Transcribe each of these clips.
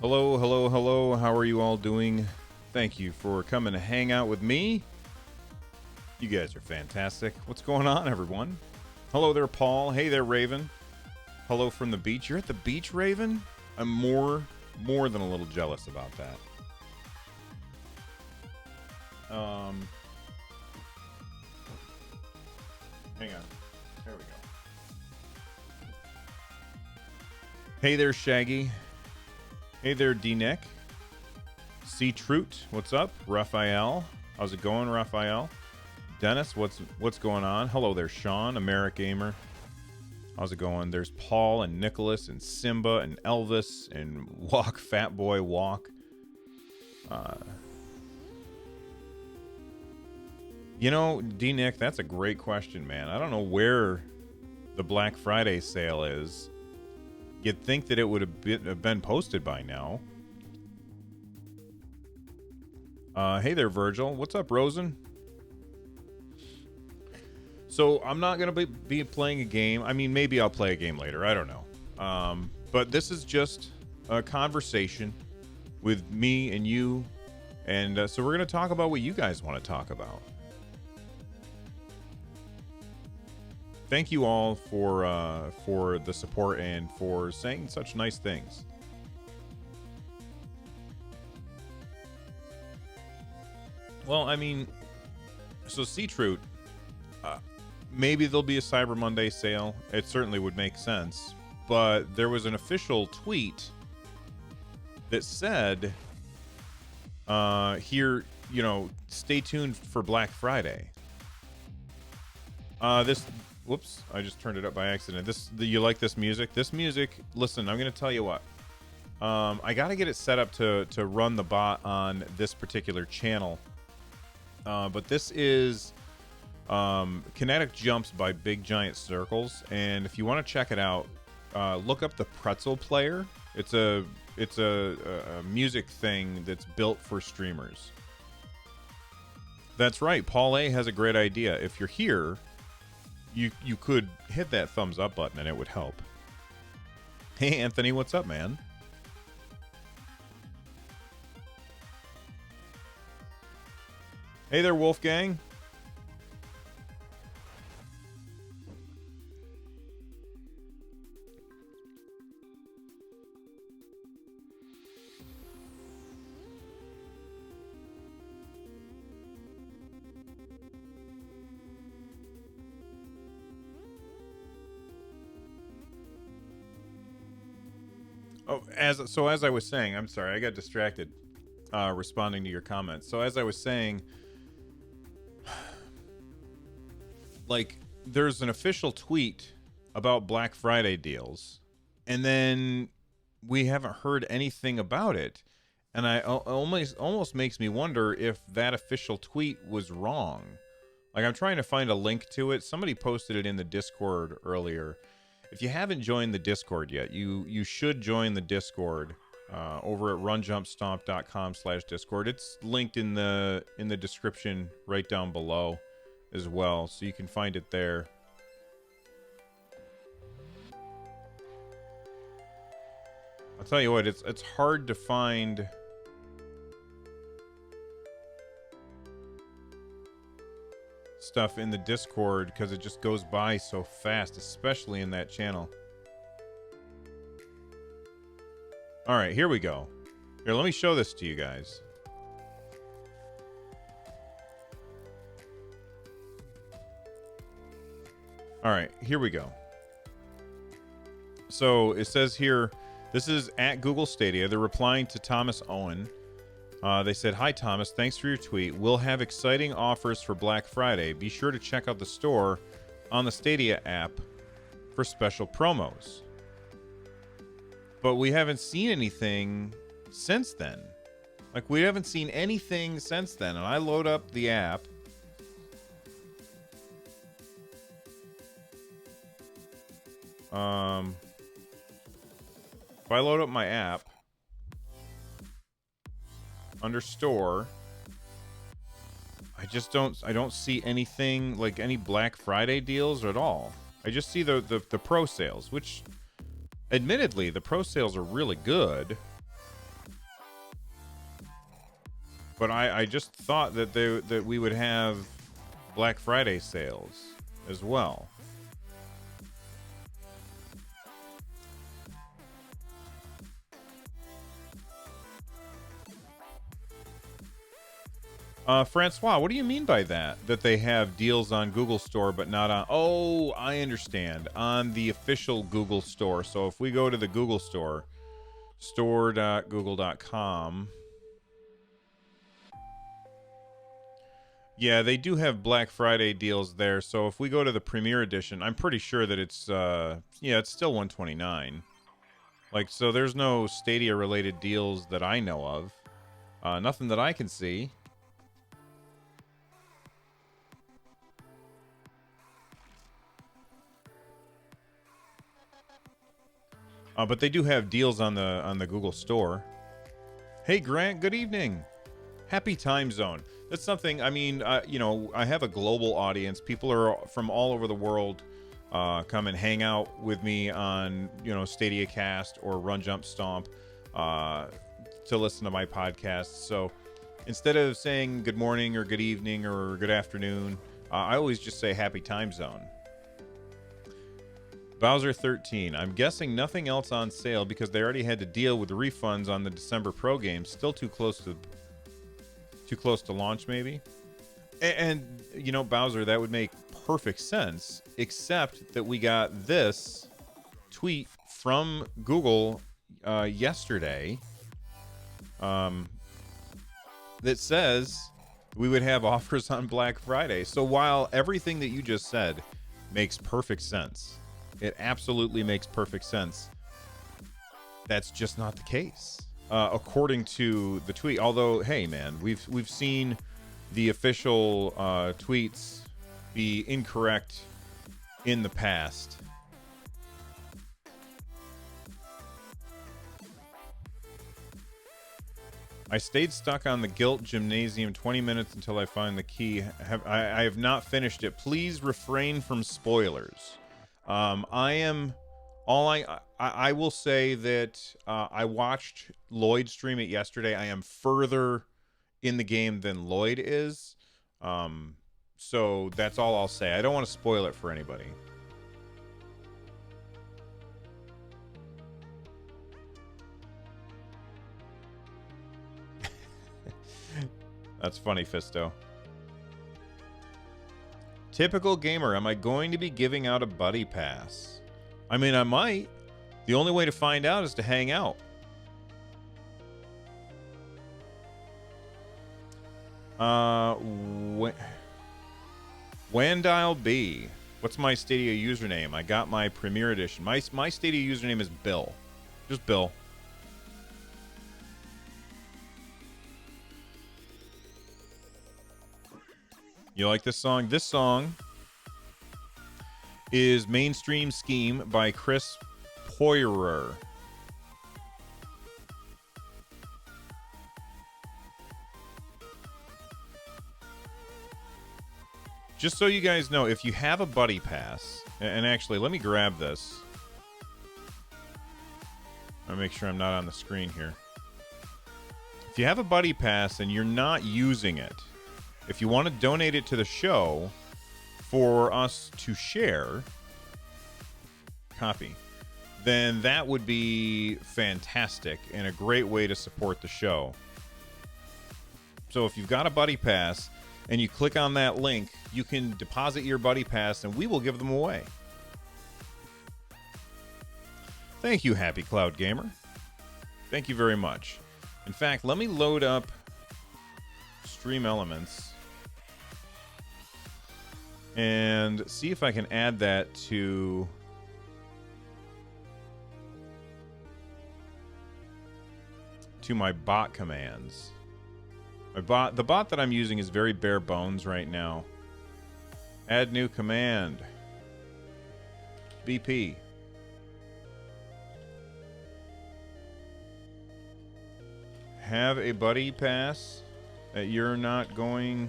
Hello, hello, hello. How are you all doing? Thank you for coming to hang out with me. You guys are fantastic. What's going on, everyone? Hello there, Paul. Hey there, Raven. Hello from the beach. You're at the beach, Raven? I'm more than a little jealous about that. Hang on. There we go. Hey there, Shaggy. Hey there, D-Nick. C Troot, what's up? Raphael, how's it going, Raphael? Dennis, what's going on? Hello there, Sean, Americ Gamer. How's it going? There's Paul and Nicholas and Simba and Elvis and Walk Fat Boy Walk. You know, D-Nick, that's a great question, man. I don't know where the Black Friday sale is. You'd think that it would have been posted by now. Hey there, Virgil. What's up, Rosen? So I'm not going to be playing a game. I mean, maybe I'll play a game later. I don't know. But this is just a conversation with me and you. And so we're going to talk about what you guys want to talk about. Thank you all for the support and for saying such nice things. Well, I mean, so C-Troot, maybe there'll be a Cyber Monday sale. It certainly would make sense. But there was an official tweet that said, here, you know, stay tuned for Black Friday. Whoops, I just turned it up by accident. You like this music? This music, listen, I'm going to tell you what. I got to get it set up to run the bot on this particular channel. But this is Kinetic Jumps by Big Giant Circles. And if you want to check it out, look up the Pretzel Player. It's a music thing that's built for streamers. That's right. Paul A has a great idea. If you're here, you could hit that thumbs up button and it would help. Hey, Anthony, what's up, man? Hey there, Wolfgang. Oh, as I was saying, I'm sorry, I got distracted responding to your comments. So as I was saying, like, there's an official tweet about Black Friday deals, and then we haven't heard anything about it, and I almost makes me wonder if that official tweet was wrong. Like, I'm trying to find a link to it. Somebody posted it in the Discord earlier. If you haven't joined the Discord yet, you should join the Discord over at runjumpstomp.com/Discord. It's linked in the description right down below as well, so you can find it there. I'll tell you what, it's hard to find stuff in the Discord because it just goes by so fast, especially in that channel. All right, here we go. Here, let me show this to you guys. All right, here we go. So it says here, this is at Google Stadia. They're replying to Thomas Owen. They said, "Hi, Thomas. Thanks for your tweet. We'll have exciting offers for Black Friday. Be sure to check out the store on the Stadia app for special promos." But we haven't seen anything since then. Like, we haven't seen anything since then. And I load up the app. If I load up my app under store, I don't see anything like any Black Friday deals at all. I just see the pro sales, which admittedly the pro sales are really good. But I just thought that we would have Black Friday sales as well. Francois, what do you mean by that? That they have deals on Google Store, but not on... Oh, I understand. On the official Google Store. So if we go to the Google Store, store.google.com... Yeah, they do have Black Friday deals there. So if we go to the Premier Edition, I'm pretty sure that it's... yeah, it's still $129. Like, so there's no Stadia-related deals that I know of. Nothing that I can see. But they do have deals on the Google Store. Hey, Grant, good evening. Happy time zone. That's something, I mean, you know, I have a global audience. People are from all over the world come and hang out with me on, you know, Stadia Cast or Run Jump Stomp to listen to my podcasts. So instead of saying good morning or good evening or good afternoon, I always just say happy time zone. Bowser 13. I'm guessing nothing else on sale because they already had to deal with the refunds on the December Pro games. Still too close to launch, maybe. And you know, Bowser, that would make perfect sense, except that we got this tweet from Google yesterday that says we would have offers on Black Friday. So while everything that you just said makes perfect sense, it absolutely makes perfect sense, that's just not the case, according to the tweet. Although, hey, man, we've seen the official tweets be incorrect in the past. I stayed stuck on the Guilt Gymnasium 20 minutes until I find the key. I have not finished it. Please refrain from spoilers. I will say that I watched Lloyd stream it yesterday. I am further in the game than Lloyd is. So that's all I'll say. I don't want to spoil it for anybody. That's funny, Fisto. Typical gamer, am I going to be giving out a buddy pass? I mean, I might. The only way to find out is to hang out. Wandile B. What's my Stadia username? I got my Premier Edition. My Stadia username is Bill. Just Bill. You like this song? This song is Mainstream Scheme by Chris Poirer. Just so you guys know, if you have a buddy pass, and actually, let me grab this. I'll make sure I'm not on the screen here. If you have a buddy pass and you're not using it, if you want to donate it to the show for us to share, copy, then that would be fantastic and a great way to support the show. So if you've got a buddy pass and you click on that link, you can deposit your buddy pass and we will give them away. Thank you, Happy Cloud Gamer. Thank you very much. In fact, let me load up Stream Elements and see if I can add that to my bot commands. The bot that I'm using is very bare bones right now. Add new command. BP. Have a buddy pass that you're not going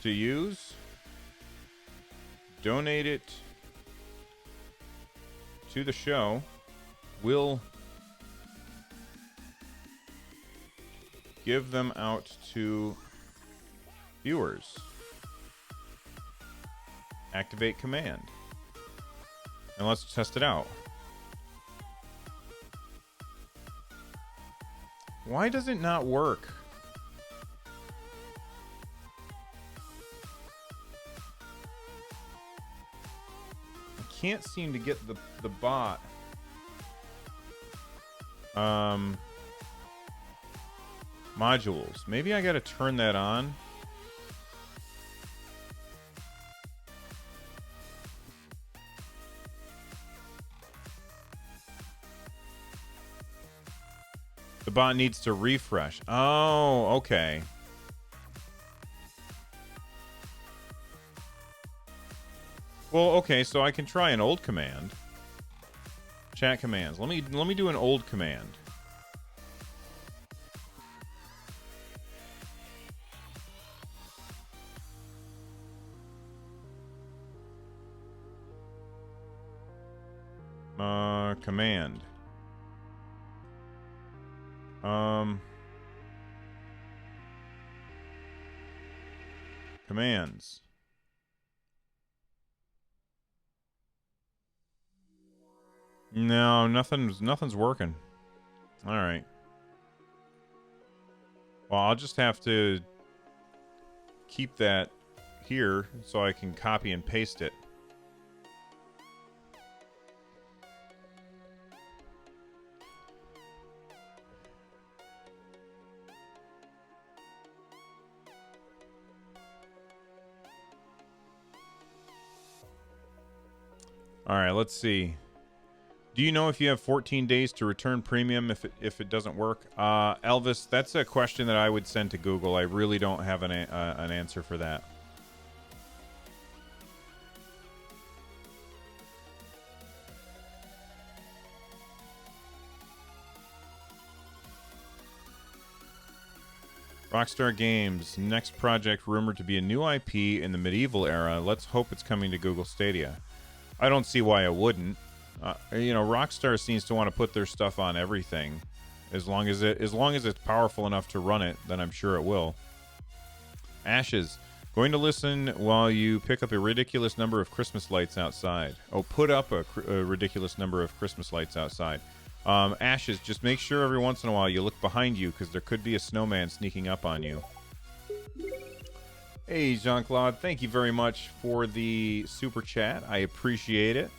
to use. Donate it to the show. We'll give them out to viewers. Activate command. And let's test it out. Why does it not work? I can't seem to get the bot. Modules. Maybe I gotta turn that on. The bot needs to refresh. Oh, okay. Well, okay, so I can try an old command. Chat commands. Let me do an old command. Command. Commands. No, nothing's working. All right. Well, I'll just have to keep that here so I can copy and paste it. All right, let's see. Do you know if you have 14 days to return premium if it doesn't work? Elvis, that's a question that I would send to Google. I really don't have an answer for that. Rockstar Games, next project rumored to be a new IP in the medieval era. Let's hope it's coming to Google Stadia. I don't see why it wouldn't. Rockstar seems to want to put their stuff on everything. As long as it's powerful enough to run it, then I'm sure it will. Ashes, going to listen while you pick up a ridiculous number of Christmas lights outside. Oh, put up a ridiculous number of Christmas lights outside. Ashes, just make sure every once in a while you look behind you because there could be a snowman sneaking up on you. Hey, Jean-Claude, thank you very much for the super chat. I appreciate it.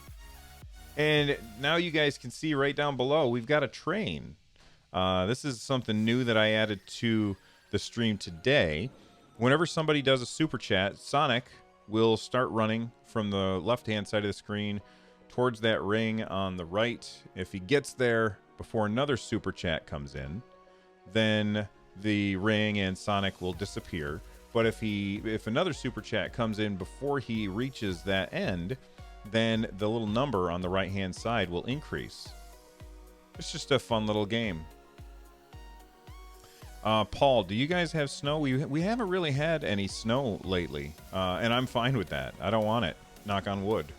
And now you guys can see right down below, we've got a train. This is something new that I added to the stream today. Whenever somebody does a super chat, Sonic will start running from the left-hand side of the screen towards that ring on the right. If he gets there before another super chat comes in, then the ring and Sonic will disappear. But if another super chat comes in before he reaches that end, then the little number on the right-hand side will increase. It's just a fun little game. Paul, do you guys have snow? We haven't really had any snow lately, and I'm fine with that. I don't want it. Knock on wood.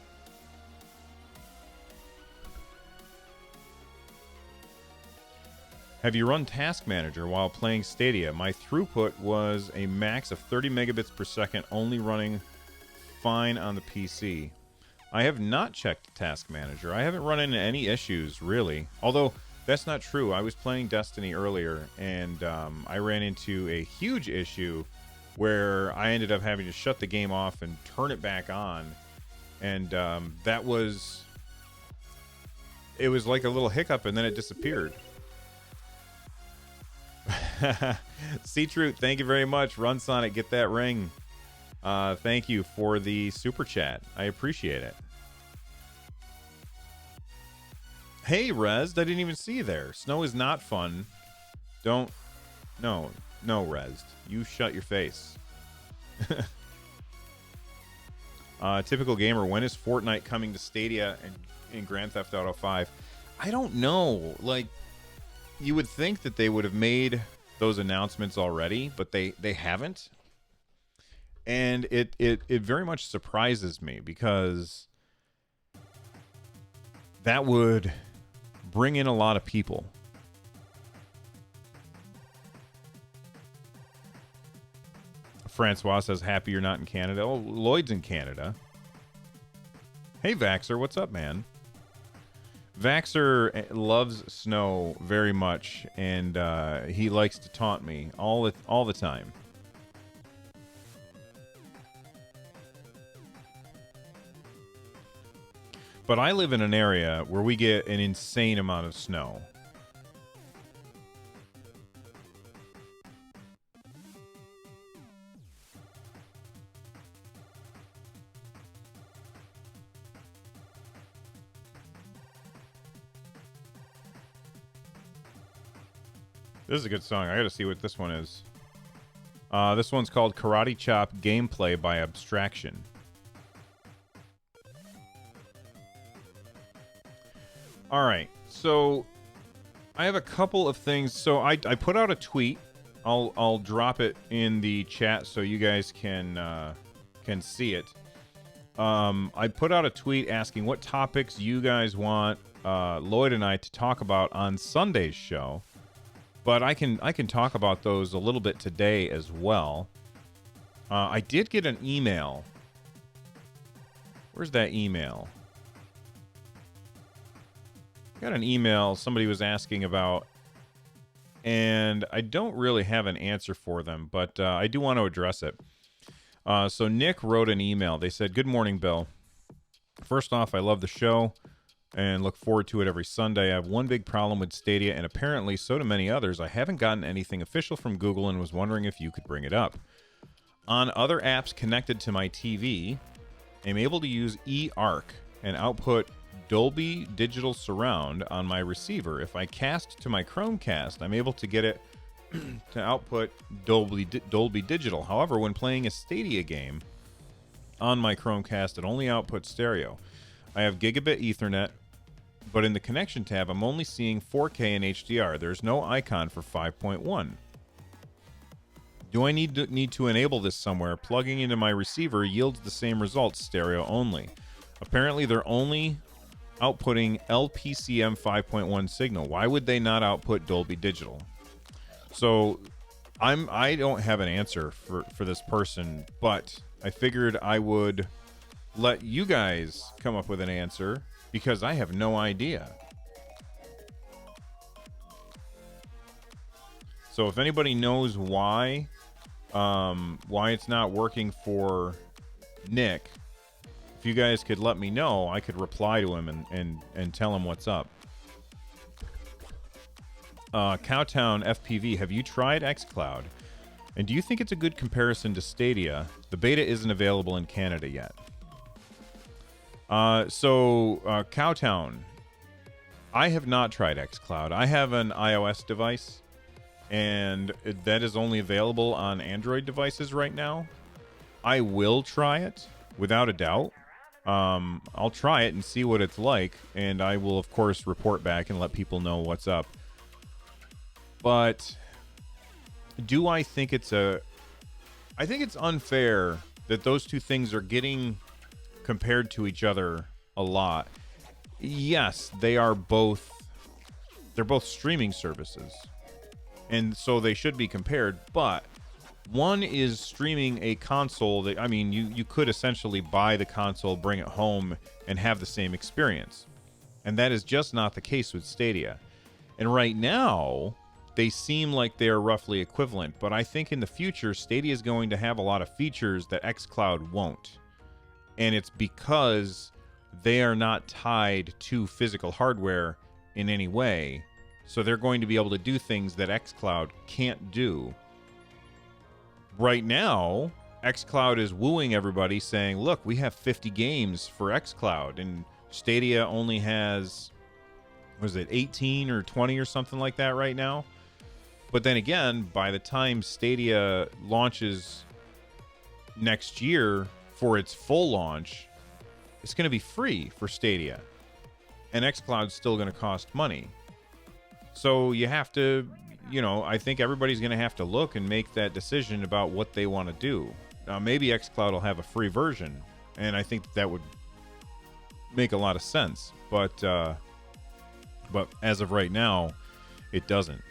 Have you run Task Manager while playing Stadia? My throughput was a max of 30 megabits per second, only running fine on the PC. I have not checked Task Manager. I haven't run into any issues, really. Although, that's not true. I was playing Destiny earlier, and I ran into a huge issue where I ended up having to shut the game off and turn it back on. And it was like a little hiccup, and then it disappeared. C-Truth, thank you very much. Run Sonic, get that ring. Thank you for the super chat. I appreciate it. Hey, Rez, I didn't even see you there. Snow is not fun. No, Rez. You shut your face. Typical gamer, when is Fortnite coming to Stadia and in Grand Theft Auto 5? I don't know. Like, you would think that they would have made those announcements already, but they haven't. And it very much surprises me because that would bring in a lot of people. Francois says, happy you're not in Canada. Oh, Lloyd's in Canada. Hey, Vaxer, what's up, man? Vaxer loves snow very much, and he likes to taunt me all the time. But I live in an area where we get an insane amount of snow. This is a good song. I gotta see what this one is. This one's called Karate Chop Gameplay by Abstraction. Alright, so I have a couple of things. So I put out a tweet. I'll drop it in the chat so you guys can see it. I put out a tweet asking what topics you guys want Lloyd and I to talk about on Sunday's show. But I can talk about those a little bit today as well. I did get an email. Where's that email? I got an email somebody was asking about, and I don't really have an answer for them, but I do want to address it. So Nick wrote an email. They said, "Good morning, Bill. First off, I love the show and look forward to it every Sunday. I have one big problem with Stadia, and apparently so do many others. I haven't gotten anything official from Google and was wondering if you could bring it up. On other apps connected to my TV, I'm able to use eARC and output Dolby Digital Surround on my receiver. If I cast to my Chromecast, I'm able to get it to output Dolby Digital. However, when playing a Stadia game on my Chromecast, it only outputs stereo. I have gigabit Ethernet, but in the connection tab, I'm only seeing 4K and HDR. There's no icon for 5.1. Do I need to enable this somewhere? Plugging into my receiver yields the same results, stereo only. Apparently, they're only outputting LPCM 5.1 signal. Why would they not output Dolby Digital?" So I don't have an answer for this person, but I figured I would let you guys come up with an answer because I have no idea. So if anybody knows why it's not working for Nick, if you guys could let me know, I could reply to him and tell him what's up. Cowtown FPV, have you tried xCloud? And do you think it's a good comparison to Stadia? The beta isn't available in Canada yet. Cowtown, I have not tried xCloud. I have an iOS device, and that is only available on Android devices right now. I will try it, without a doubt. I'll try it and see what it's like, and I will, of course, report back and let people know what's up. But do I think I think it's unfair that those two things are getting compared to each other a lot. Yes, they're both streaming services, and so they should be compared, but one is streaming a console that, I mean, you could essentially buy the console, bring it home, and have the same experience. And that is just not the case with Stadia. And right now, they seem like they're roughly equivalent, but I think in the future, Stadia is going to have a lot of features that xCloud won't. And it's because they are not tied to physical hardware in any way. So they're going to be able to do things that xCloud can't do. Right now, xCloud is wooing everybody, saying, look, we have 50 games for xCloud, and Stadia only has, was it 18 or 20 or something like that right now? But then again, by the time Stadia launches next year for its full launch, it's going to be free for Stadia. And xCloud's still going to cost money. So you have to, I think everybody's going to have to look and make that decision about what they want to do. Now, maybe xCloud will have a free version, and I think that would make a lot of sense. But as of right now, it doesn't.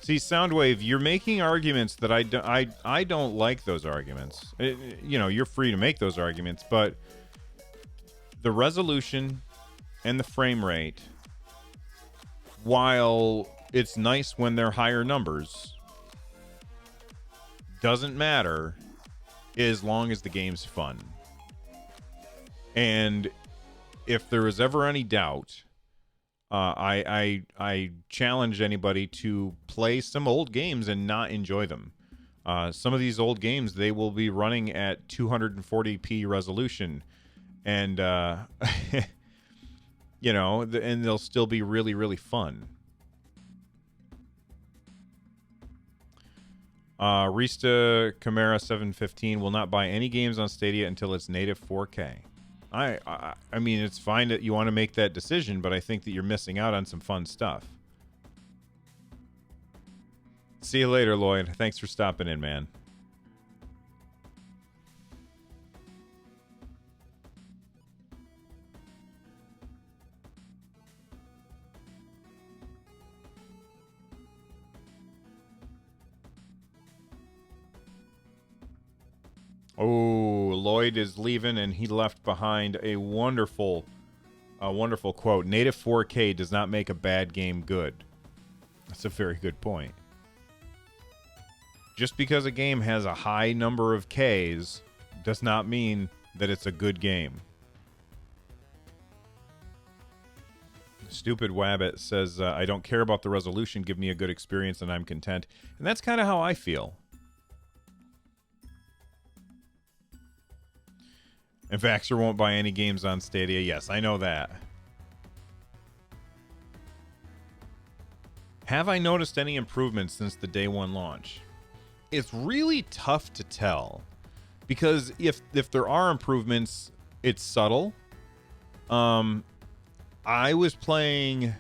See, Soundwave, you're making arguments that I don't like those arguments. You know, you're free to make those arguments, but the resolution and the frame rate, while it's nice when they're higher numbers, doesn't matter as long as the game's fun. And if there is ever any doubt, I challenge anybody to play some old games and not enjoy them. Some of these old games, they will be running at 240p resolution, and you know, and they'll still be really, really fun. Rista Camara 715 will not buy any games on Stadia until it's native 4K. I mean, it's fine that you want to make that decision, but I think that you're missing out on some fun stuff. See you later, Lloyd. Thanks for stopping in, man. Oh, Lloyd is leaving, and he left behind a wonderful quote. Native 4K does not make a bad game good. That's a very good point. Just because a game has a high number of Ks does not mean that it's a good game. Stupid Wabbit says, I don't care about the resolution. Give me a good experience and I'm content. And that's kind of how I feel. And Vaxxer won't buy any games on Stadia. Yes, I know that. Have I noticed any improvements since the day one launch? It's really tough to tell, because if there are improvements, it's subtle. I was playing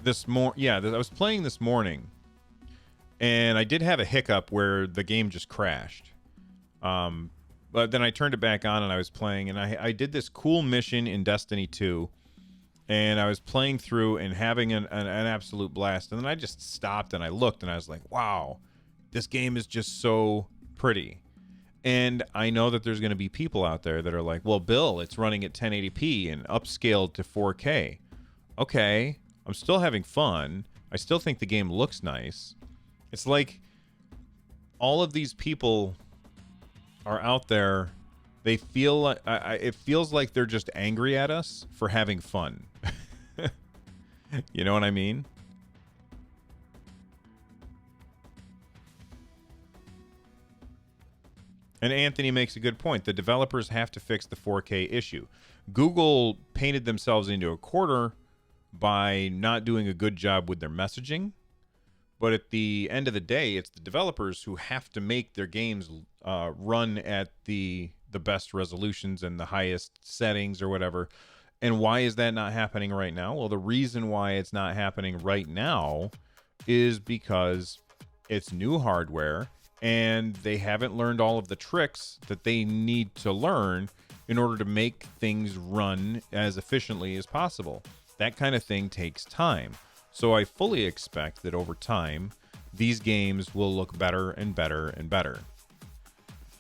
I was playing this morning. And I did have a hiccup where the game just crashed. But then I turned it back on and I was playing. And I did this cool mission in Destiny 2. And I was playing through and having an absolute blast. And then I just stopped and I looked and I was like, wow, this game is just so pretty. And I know that there's going to be people out there that are like, well, Bill, it's running at 1080p and upscaled to 4K. Okay, I'm still having fun. I still think the game looks nice. It's like all of these people are out there. They feel like it feels like they're just angry at us for having fun. You know what I mean? And Anthony makes a good point. The developers have to fix the 4K issue. Google painted themselves into a corner by not doing a good job with their messaging. But at the end of the day, it's the developers who have to make their games run at the best resolutions and the highest settings or whatever. And why is that not happening right now? Well, the reason why it's not happening right now is because it's new hardware and they haven't learned all of the tricks that they need to learn in order to make things run as efficiently as possible. That kind of thing takes time. So I fully expect that over time, these games will look better and better and better.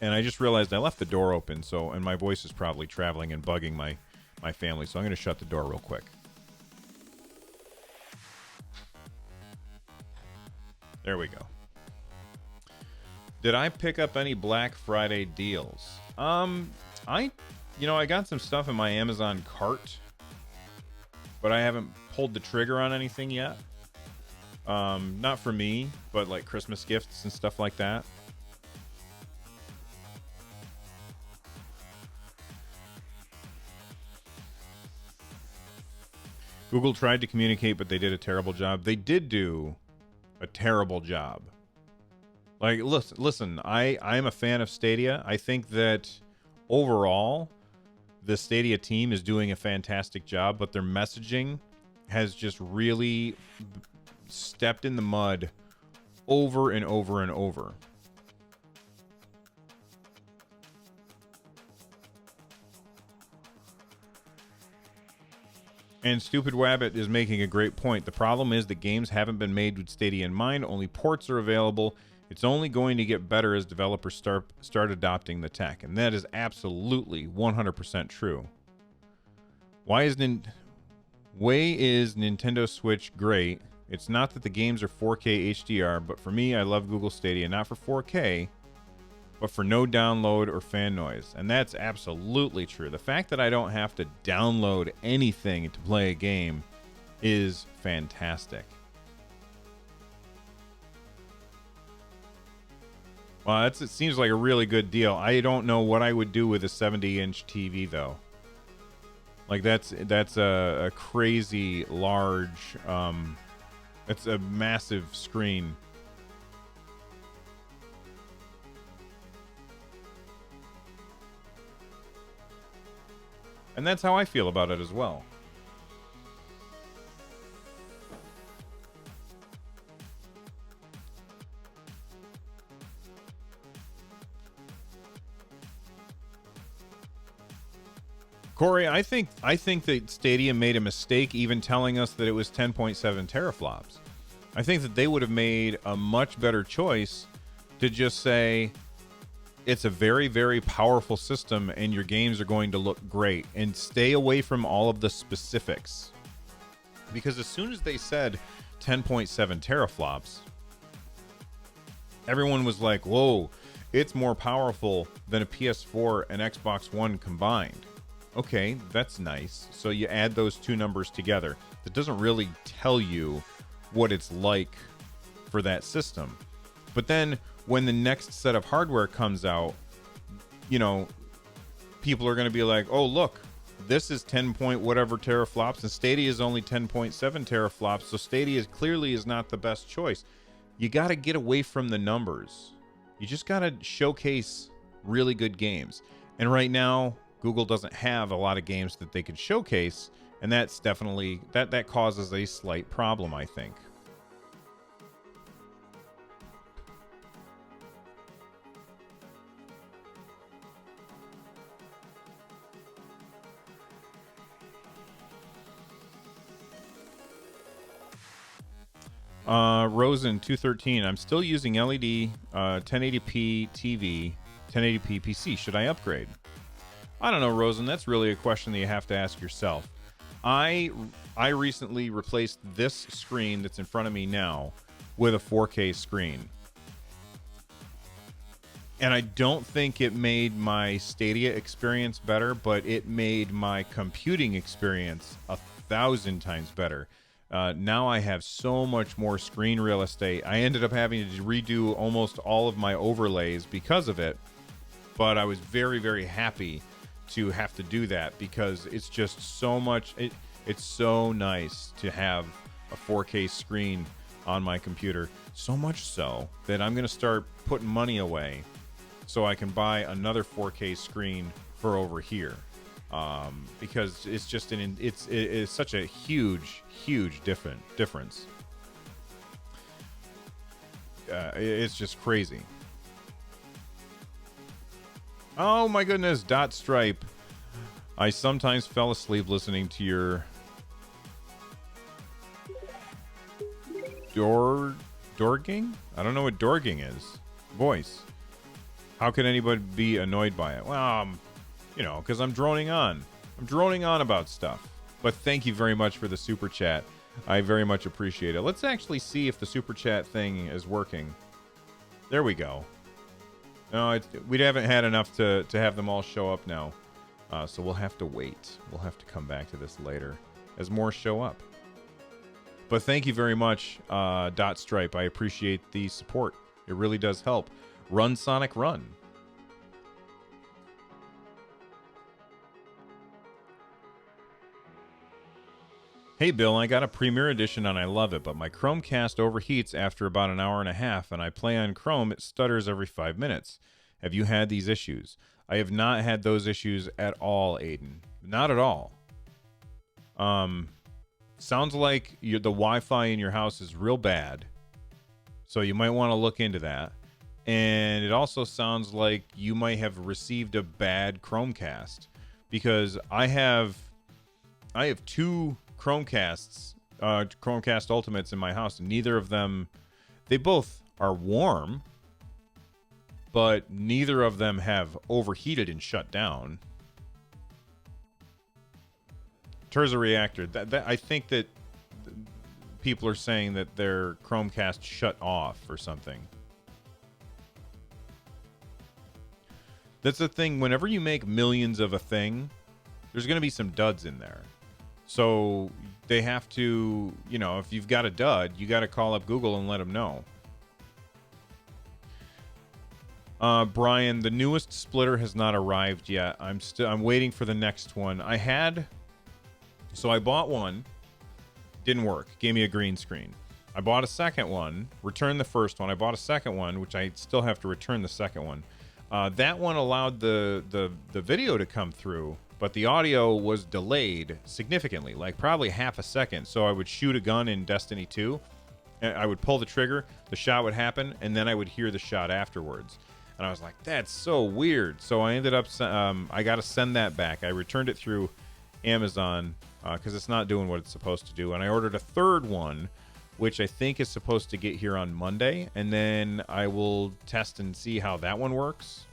And I just realized I left the door open, and my voice is probably traveling and bugging my family, so I'm going to shut the door real quick. There we go. Did I pick up any Black Friday deals? I got some stuff in my Amazon cart, but I haven't pulled the trigger on anything yet. Not for me, but like Christmas gifts and stuff like that. Google tried to communicate, but they did a terrible job. They did do a terrible job. Like, listen, I'm a fan of Stadia. I think that overall, the Stadia team is doing a fantastic job, but their messaging has just really stepped in the mud over and over and over. And Stupid Wabbit is making a great point. The problem is the games haven't been made with Stadia in mind. Only ports are available. It's only going to get better as developers start adopting the tech. And that is absolutely 100% true. Why is Nintendo Switch great? It's not that the games are 4K HDR, but for me, I love Google Stadia, not for 4K, but for no download or fan noise. And that's absolutely true. The fact that I don't have to download anything to play a game is fantastic. Well, it seems like a really good deal. I don't know what I would do with a 70-inch TV, though. Like, that's a crazy large... it's a massive screen. And that's how I feel about it as well. Corey, I think that Stadia made a mistake even telling us that it was 10.7 teraflops. I think that they would have made a much better choice to just say it's a very, very powerful system and your games are going to look great, and stay away from all of the specifics. Because as soon as they said 10.7 teraflops, everyone was like, whoa, it's more powerful than a PS4 and Xbox One combined. Okay, that's nice. So you add those two numbers together. That doesn't really tell you what it's like for that system. But then when the next set of hardware comes out, you know, people are going to be like, oh, look, this is 10 point whatever teraflops, and Stadia is only 10.7 teraflops, so Stadia clearly is not the best choice. You got to get away from the numbers. You just got to showcase really good games. And right now, Google doesn't have a lot of games that they could showcase, and that's definitely, that causes a slight problem, I think. Rosen 213. I'm still using LED 1080p TV, 1080p PC. Should I upgrade? I don't know, Rosen. That's really a question that you have to ask yourself. I recently replaced this screen that's in front of me now with a 4K screen. And I don't think it made my Stadia experience better, but it made my computing experience 1,000 times better. Now I have so much more screen real estate. I ended up having to redo almost all of my overlays because of it, but I was very, very happy to have to do that because it's just so much. It's so nice to have a 4K screen on my computer. So much so that I'm going to start putting money away so I can buy another 4K screen for over here. Because it's just it's such a huge difference. It's just crazy. Oh my goodness, Dot Stripe. I sometimes fell asleep listening to your Dorging? I don't know what Dorging is. Voice. How could anybody be annoyed by it? Well, you know, because I'm droning on. I'm droning on about stuff. But thank you very much for the super chat. I very much appreciate it. Let's actually see if the super chat thing is working. There we go. No, we haven't had enough to have them all show up now. So we'll have to wait. We'll have to come back to this later as more show up. But thank you very much, Dot Stripe. I appreciate the support. It really does help. Run, Sonic, run. Hey Bill, I got a Premier Edition and I love it, but my Chromecast overheats after about an hour and a half, and I play on Chrome, it stutters every 5 minutes. Have you had these issues? I have not had those issues at all, Aiden. Not at all. Sounds like the Wi-Fi in your house is real bad, so you might want to look into that. And it also sounds like you might have received a bad Chromecast, because I have two Chromecasts, Chromecast Ultimates in my house. Neither of them, they both are warm, but neither of them have overheated and shut down. Terza Reactor, that I think that people are saying that their Chromecast shut off or something. That's the thing. Whenever you make millions of a thing, there's going to be some duds in there. So they have to, you know, if you've got a dud, you got to call up Google and let them know. Brian, the newest splitter has not arrived yet. I'm waiting for the next one. So I bought one, didn't work, gave me a green screen. I bought a second one, returned the first one. I bought a second one, which I still have to return the second one. That one allowed the video to come through, but the audio was delayed significantly, like probably half a second. So I would shoot a gun in Destiny 2, and I would pull the trigger, the shot would happen, and then I would hear the shot afterwards. And I was like, that's so weird. So I ended up, I got to send that back. I returned it through Amazon because it's not doing what it's supposed to do. And I ordered a third one, which I think is supposed to get here on Monday. And then I will test and see how that one works.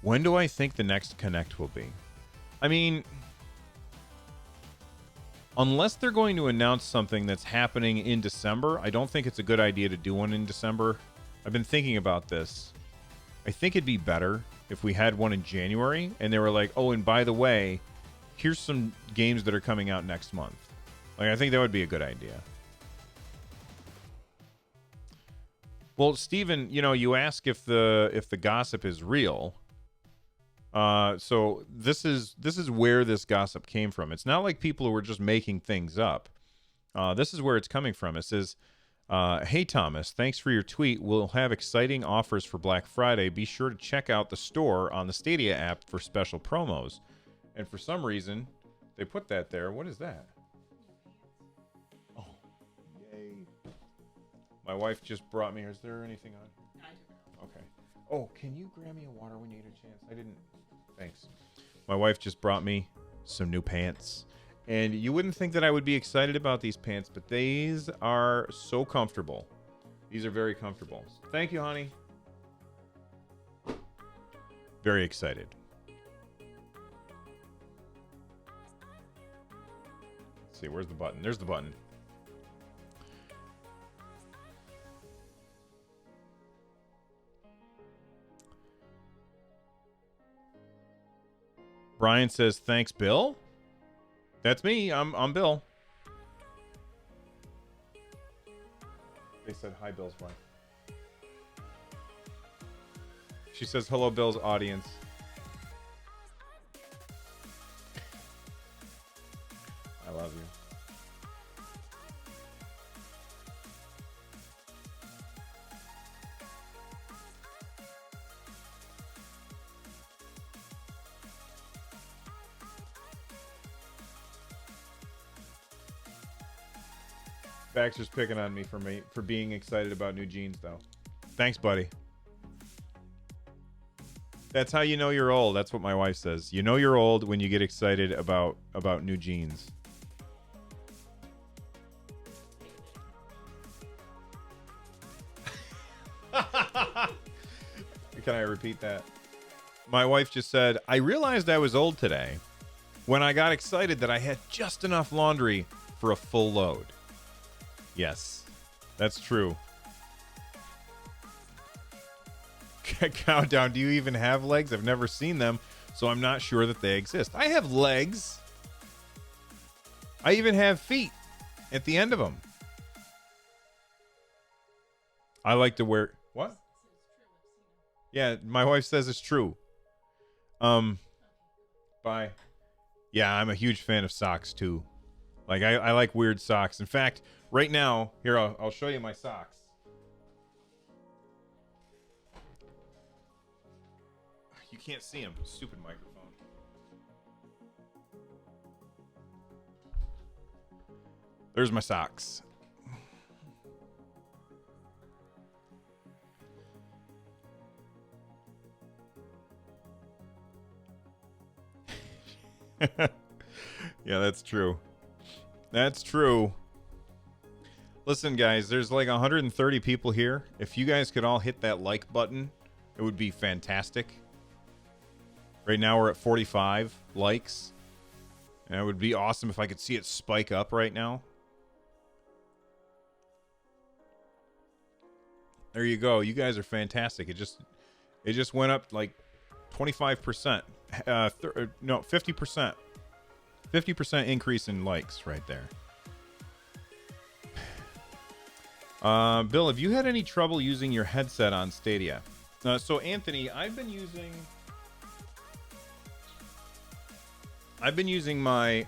When do I think the next Connect will be? I mean, unless they're going to announce something that's happening in December, I don't think it's a good idea to do one in December. I've been thinking about this. I think it'd be better if we had one in January and they were like, oh, and by the way, here's some games that are coming out next month. Like, I think that would be a good idea. Well, Steven, you know, you ask if the gossip is real. So this is where this gossip came from. It's not like people who were just making things up. This is where it's coming from. It says, hey, Thomas, thanks for your tweet. We'll have exciting offers for Black Friday. Be sure to check out the store on the Stadia app for special promos. And for some reason, they put that there. What is that? Oh, yay. My wife just brought me. Is there anything on? Okay. Oh, can you grab me a water when you get a chance? I didn't. Thanks. My wife just brought me some new pants. And you wouldn't think that I would be excited about these pants, but these are so comfortable. These are very comfortable. Thank you, honey. Very excited. Let's see, where's the button? There's the button. Brian says, thanks, Bill. That's me. I'm Bill. They said, hi, Bill's wife. She says, hello, Bill's audience. I love you. Baxter's picking on me for being excited about new jeans, though. Thanks, buddy. That's how you know you're old. That's what my wife says. You know you're old when you get excited about new jeans. Can I repeat that? My wife just said, I realized I was old today when I got excited that I had just enough laundry for a full load. Yes, that's true. Countdown, do you even have legs? I've never seen them, so I'm not sure that they exist. I have legs. I even have feet at the end of them. I like to wear... What? Yeah, my wife says it's true. Bye. Yeah, I'm a huge fan of socks, too. Like, I like weird socks. In fact... Right now, here, I'll show you my socks. You can't see them. Stupid microphone. There's my socks. Yeah, that's true. That's true. Listen, guys, there's like 130 people here. If you guys could all hit that like button, it would be fantastic. Right now we're at 45 likes. And it would be awesome if I could see it spike up right now. There you go. You guys are fantastic. It just went up like 25%. No, 50%. 50% increase in likes right there. Bill, have you had any trouble using your headset on Stadia? So Anthony, I've been using my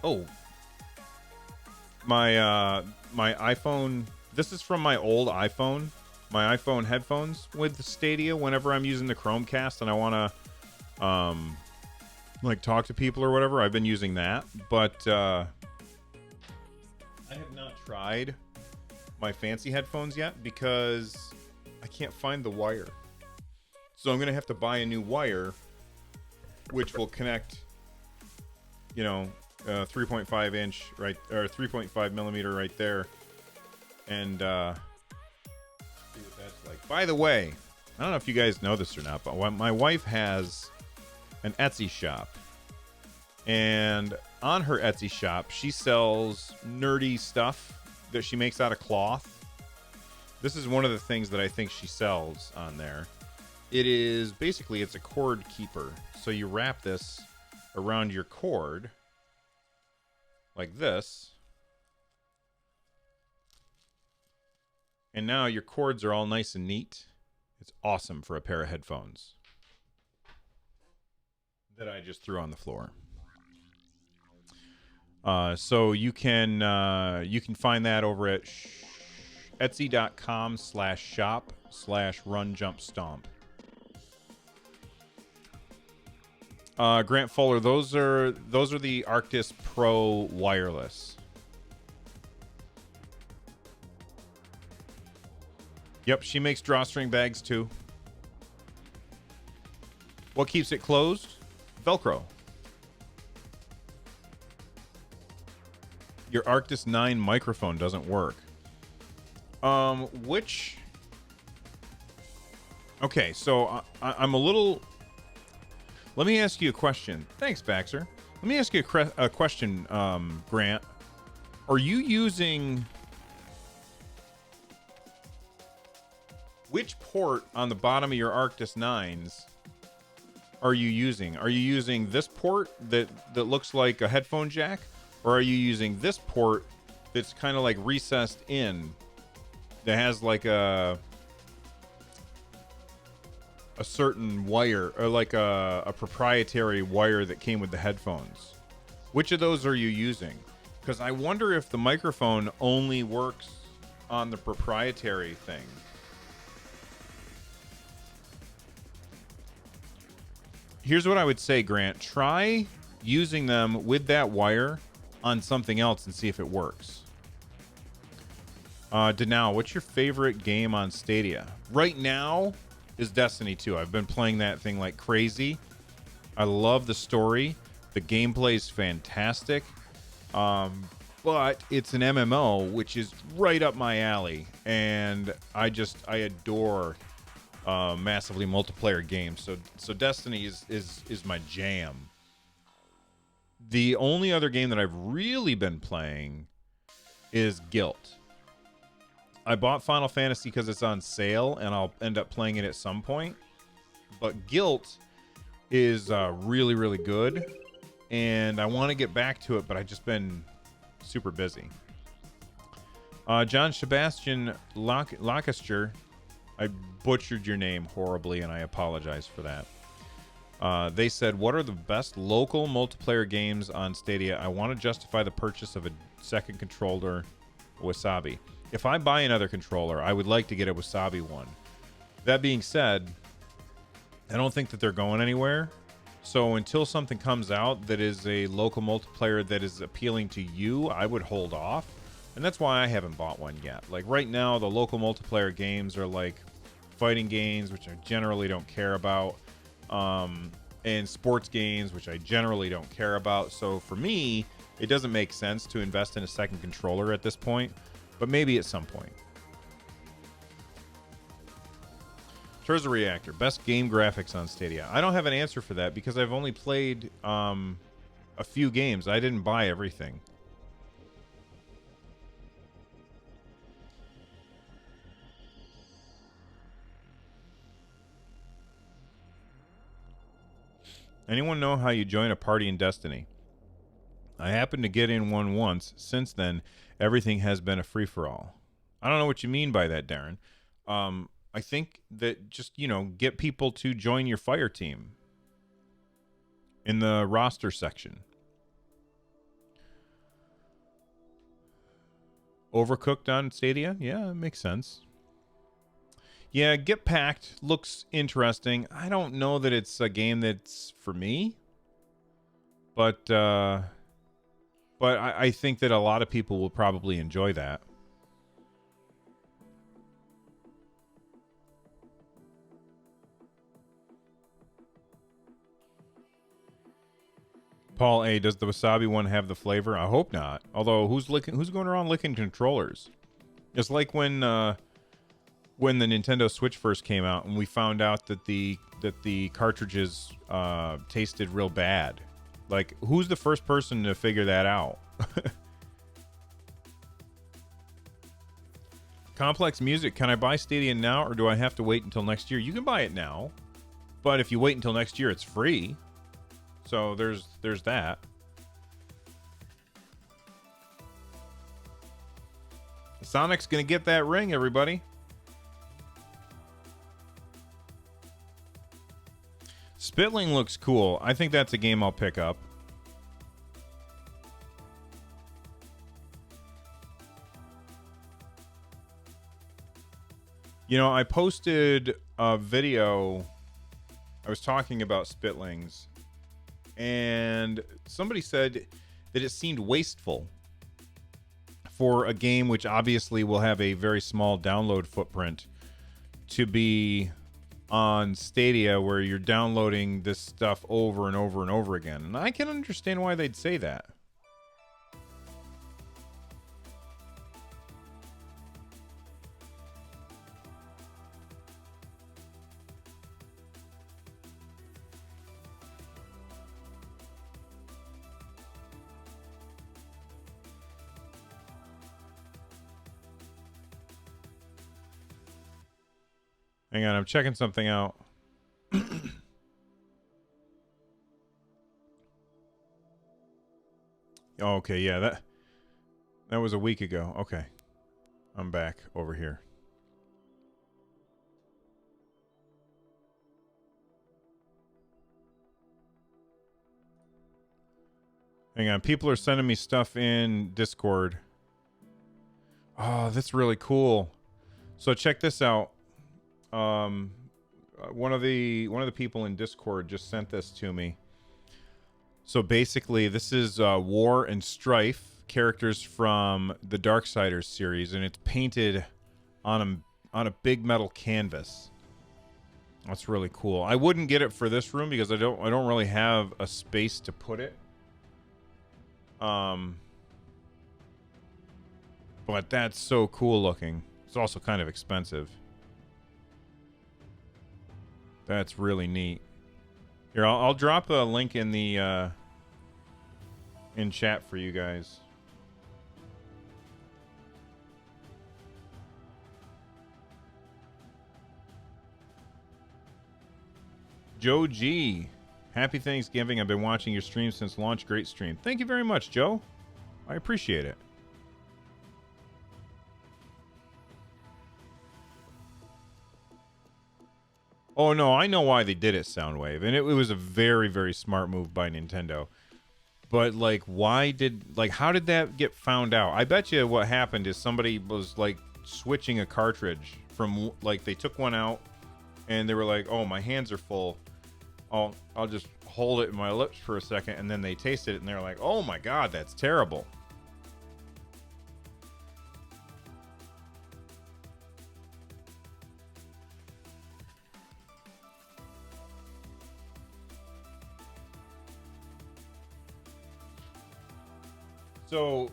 my iPhone. This is from my old iPhone. My iPhone headphones with the Stadia whenever I'm using the Chromecast and I want to like talk to people or whatever. I've been using that, but I have not tried my fancy headphones yet because I can't find the wire. So I'm going to have to buy a new wire which will connect, you know, 3.5 inch right, or 3.5 millimeter right there. And see what that's like. By the way, I don't know if you guys know this or not, but my wife has an Etsy shop. And on her Etsy shop, she sells nerdy stuff that she makes out of cloth. This is one of the things that I think she sells on there. It is basically, it's a cord keeper. So you wrap this around your cord like this. And now your cords are all nice and neat. It's awesome for a pair of headphones that I just threw on the floor. So you can find that over at etsy.com/shop/runjumpstomp. Grant Fuller, those are the Arctis Pro wireless. Yep, she makes drawstring bags too. What keeps it closed? Velcro. Your Arctis 9 microphone doesn't work. Which... Okay, so I'm a little... Let me ask you a question. Thanks, Baxter. Let me ask you a question, Grant. Are you using... Which port on the bottom of your Arctis 9s are you using? Are you using this port that looks like a headphone jack? Or are you using this port that's kind of like recessed in, that has like a certain wire, or like a proprietary wire that came with the headphones? Which of those are you using? Because I wonder if the microphone only works on the proprietary thing. Here's what I would say, Grant. Try using them with that wire on something else and see if it works. Denal, what's your favorite game on Stadia? Right now is Destiny 2. I've been playing that thing like crazy. I love the story. The gameplay is fantastic. But it's an MMO, which is right up my alley. And I adore massively multiplayer games. So Destiny is my jam. The only other game that I've really been playing is Guilt. I bought Final Fantasy because it's on sale, and I'll end up playing it at some point. But Guilt is really, really good, and I want to get back to it, but I've just been super busy. John Sebastian Lancaster, I butchered your name horribly, and I apologize for that. They said, what are the best local multiplayer games on Stadia? I want to justify the purchase of a second controller, Wasabi. If I buy another controller, I would like to get a Wasabi one. That being said, I don't think that they're going anywhere. So until something comes out that is a local multiplayer that is appealing to you, I would hold off. And that's why I haven't bought one yet. Like right now, the local multiplayer games are like fighting games, which I generally don't care about. and sports games, which I generally don't care about. So for me, it doesn't make sense to invest in a second controller at this point, but maybe at some point. Turza Reactor, best game graphics on Stadia. I don't have an answer for that because I've only played a few games. I didn't buy everything. Anyone know how you join a party in Destiny? I happened to get in one once. Since then, everything has been a free-for-all. I don't know what you mean by that, Darren. I think that just, get people to join your fire team in the roster section. Overcooked on Stadia? Yeah, it makes sense. Yeah, Get Packed looks interesting. I don't know that it's a game that's for me, but I think that a lot of people will probably enjoy that. Paul A, does the wasabi one have the flavor? I hope not. Although who's going around licking controllers? It's like when the Nintendo Switch first came out and we found out that the cartridges tasted real bad. Like, who's the first person to figure that out? Complex Music, can I buy Stadia now or do I have to wait until next year? You can buy it now, but if you wait until next year, it's free. So there's that. Sonic's gonna get that ring, everybody. Spitling looks cool. I think that's a game I'll pick up. I posted a video. I was talking about Spitlings, and somebody said that it seemed wasteful for a game which obviously will have a very small download footprint to be on Stadia, where you're downloading this stuff over and over and over again. And I can understand why they'd say that. Hang on, I'm checking something out. Okay, yeah, that was a week ago. Okay. I'm back over here. Hang on, people are sending me stuff in Discord. Oh, that's really cool. So check this out. One of the people in Discord just sent this to me. So basically, this is War and Strife, characters from the Darksiders series, and it's painted on a big metal canvas. That's really cool. I wouldn't get it for this room because I don't really have a space to put it. But that's so cool looking. It's also kind of expensive. That's really neat. Here, I'll drop a link in the in chat for you guys. Joe G, happy Thanksgiving. I've been watching your stream since launch. Great stream. Thank you very much, Joe. I appreciate it. Oh, no, I know why they did it, Soundwave. And it was a very, very smart move by Nintendo. But, like, how did that get found out? I bet you what happened is somebody was, like, switching a cartridge from, like, they took one out and they were like, oh, my hands are full. I'll just hold it in my lips for a second. And then they tasted it and they're like, oh, my God, that's terrible. So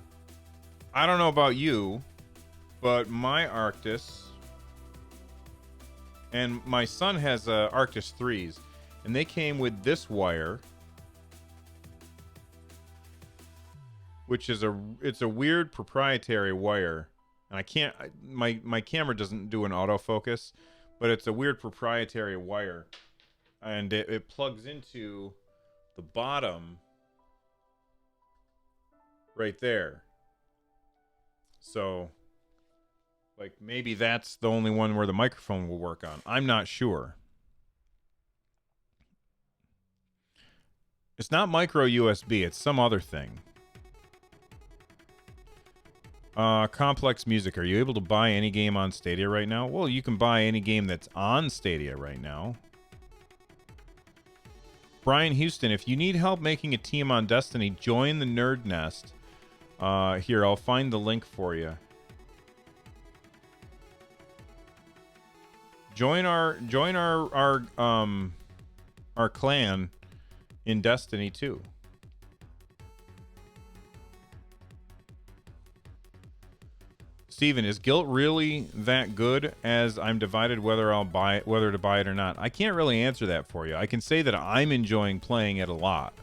I don't know about you, but my Arctis and my son has Arctis 3s, and they came with this wire, which is it's a weird proprietary wire. And I can't, my camera doesn't do an autofocus, but it's a weird proprietary wire, and it plugs into the bottom right there. So like maybe that's the only one where the microphone will work on. I'm not sure. It's not micro USB, it's some other thing. Complex Music. Are you able to buy any game on Stadia right now? Well, you can buy any game that's on Stadia right now. Brian Houston, if you need help making a team on Destiny, join the Nerd Nest. Here, I'll find the link for you. Join our clan in Destiny 2. Steven, is Guilt really that good as I'm divided whether to buy it or not? I can't really answer that for you. I can say that I'm enjoying playing it a lot.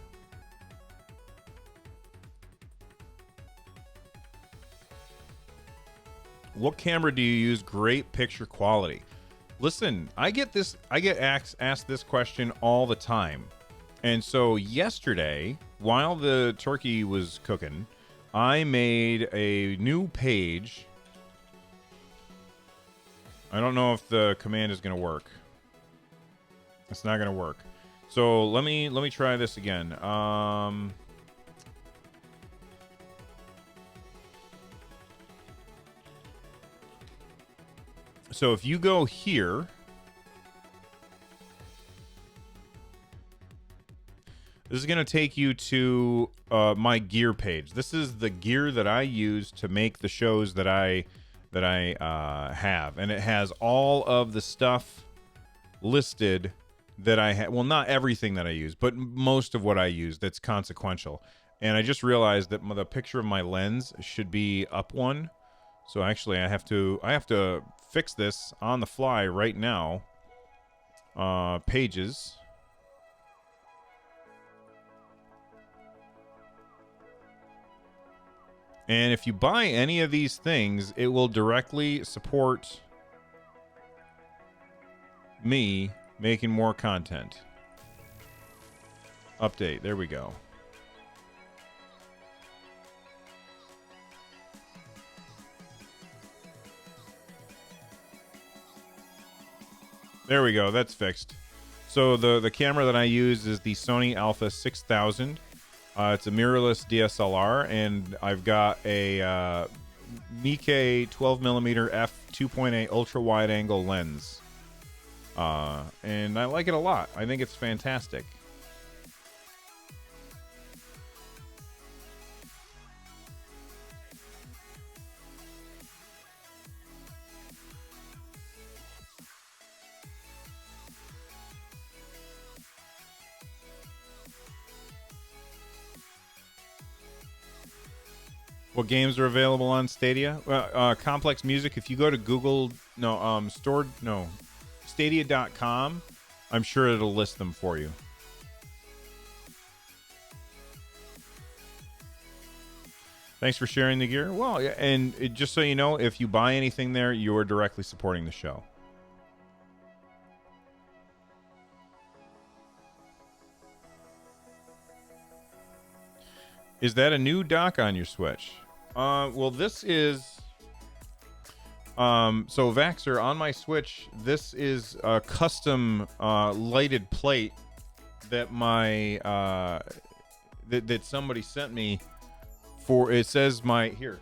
What camera do you use? Great picture quality. Listen, I get asked this question all the time. And so yesterday, while the turkey was cooking, I made a new page. I don't know if the command is going to work. It's not going to work. So let me try this again. So if you go here, this is going to take you to my gear page. This is the gear that I use to make the shows that I have, and it has all of the stuff listed that I have. Well, not everything that I use, but most of what I use that's consequential. And I just realized that the picture of my lens should be up one. So actually, I have to fix this on the fly right now. Pages. And if you buy any of these things, it will directly support me making more content. Update. There we go. There we go. That's fixed. So the camera that I use is the Sony Alpha 6000. It's a mirrorless DSLR, and I've got a Nikkei 12mm f2.8 ultra wide angle lens. And I like it a lot. I think it's fantastic. What games are available on Stadia? Complex Music. If you go to Google, Stadia.com, I'm sure it'll list them for you. Thanks for sharing the gear. Well, yeah, and just so you know, if you buy anything there, you are directly supporting the show. Is that a new dock on your Switch? Well, this is... so, Vaxxer, on my Switch, this is a custom lighted plate that that somebody sent me for... It says my... Here.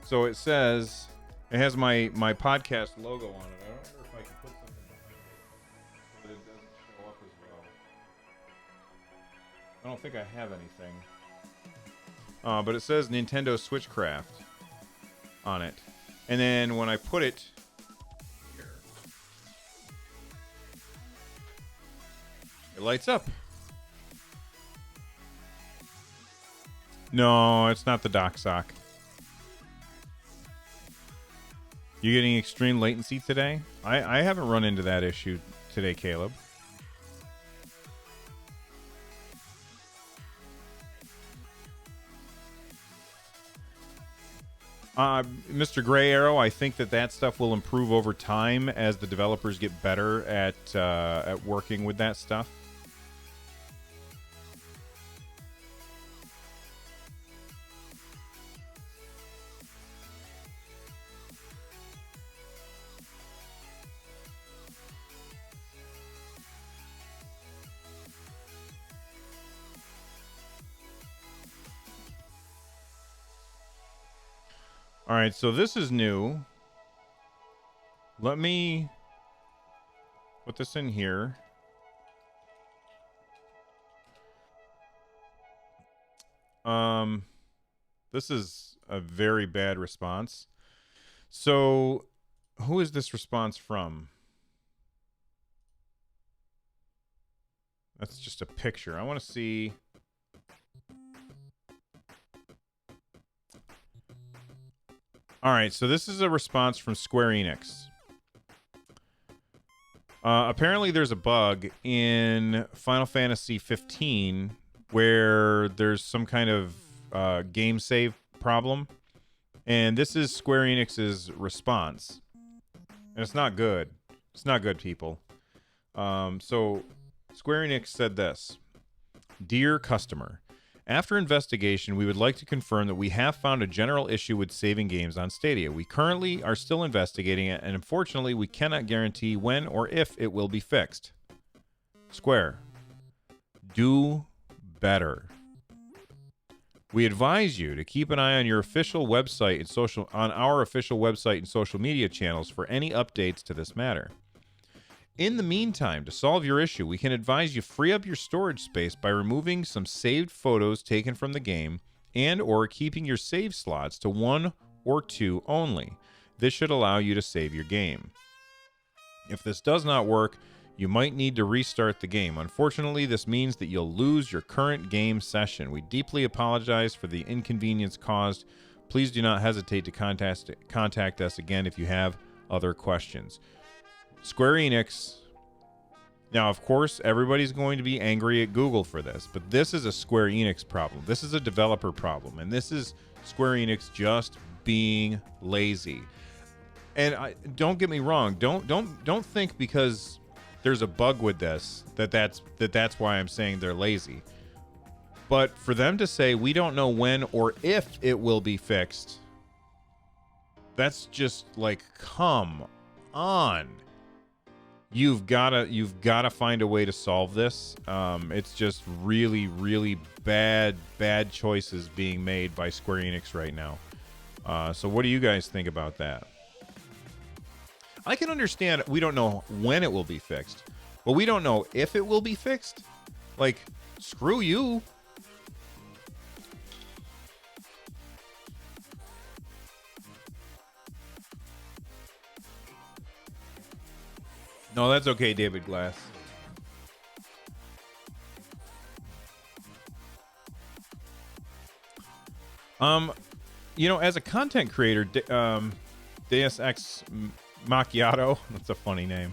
So it says... It has my podcast logo on it. I don't know if I can put something behind it, but it doesn't show up as well. I don't think I have anything. But it says Nintendo Switchcraft on it. And then when I put it here, lights up. No, it's not the dock sock. You getting extreme latency today? I haven't run into that issue today, Caleb. Mr. Gray Arrow, I think that stuff will improve over time as the developers get better at working with that stuff. All right, so this is new. Let me put this in here. This is a very bad response. So, who is this response from? That's just a picture. I want to see. All right, so this is a response from Square Enix. Apparently, there's a bug in Final Fantasy 15 where there's some kind of game save problem, and this is Square Enix's response, and it's not good. It's not good, people. So Square Enix said this: "Dear customer, after investigation, we would like to confirm that we have found a general issue with saving games on Stadia. We currently are still investigating it, and unfortunately, we cannot guarantee when or if it will be fixed. Square, do better. We advise you to keep an eye on your official website and our official website and social media channels for any updates to this matter. In the meantime, to solve your issue, we can advise you free up your storage space by removing some saved photos taken from the game and or keeping your save slots to 1 or 2 only. This should allow you to save your game. If this does not work, you might need to restart the game. Unfortunately, this means that you'll lose your current game session. We deeply apologize for the inconvenience caused. Please do not hesitate to contact us again if you have other questions." Square Enix. Now, of course, everybody's going to be angry at Google for this, but this is a Square Enix problem. This is a developer problem, and this is Square Enix just being lazy. And don't get me wrong. Don't think because there's a bug with this that's why I'm saying they're lazy. But for them to say we don't know when or if it will be fixed, that's just like, come on. You've gotta find a way to solve this. It's just really, really bad choices being made by Square Enix right now. So what do you guys think about that? I can understand we don't know when it will be fixed, but we don't know if it will be fixed. Like, screw you. No, that's okay, David Glass. As a content creator, Deus Ex Macchiato, that's a funny name.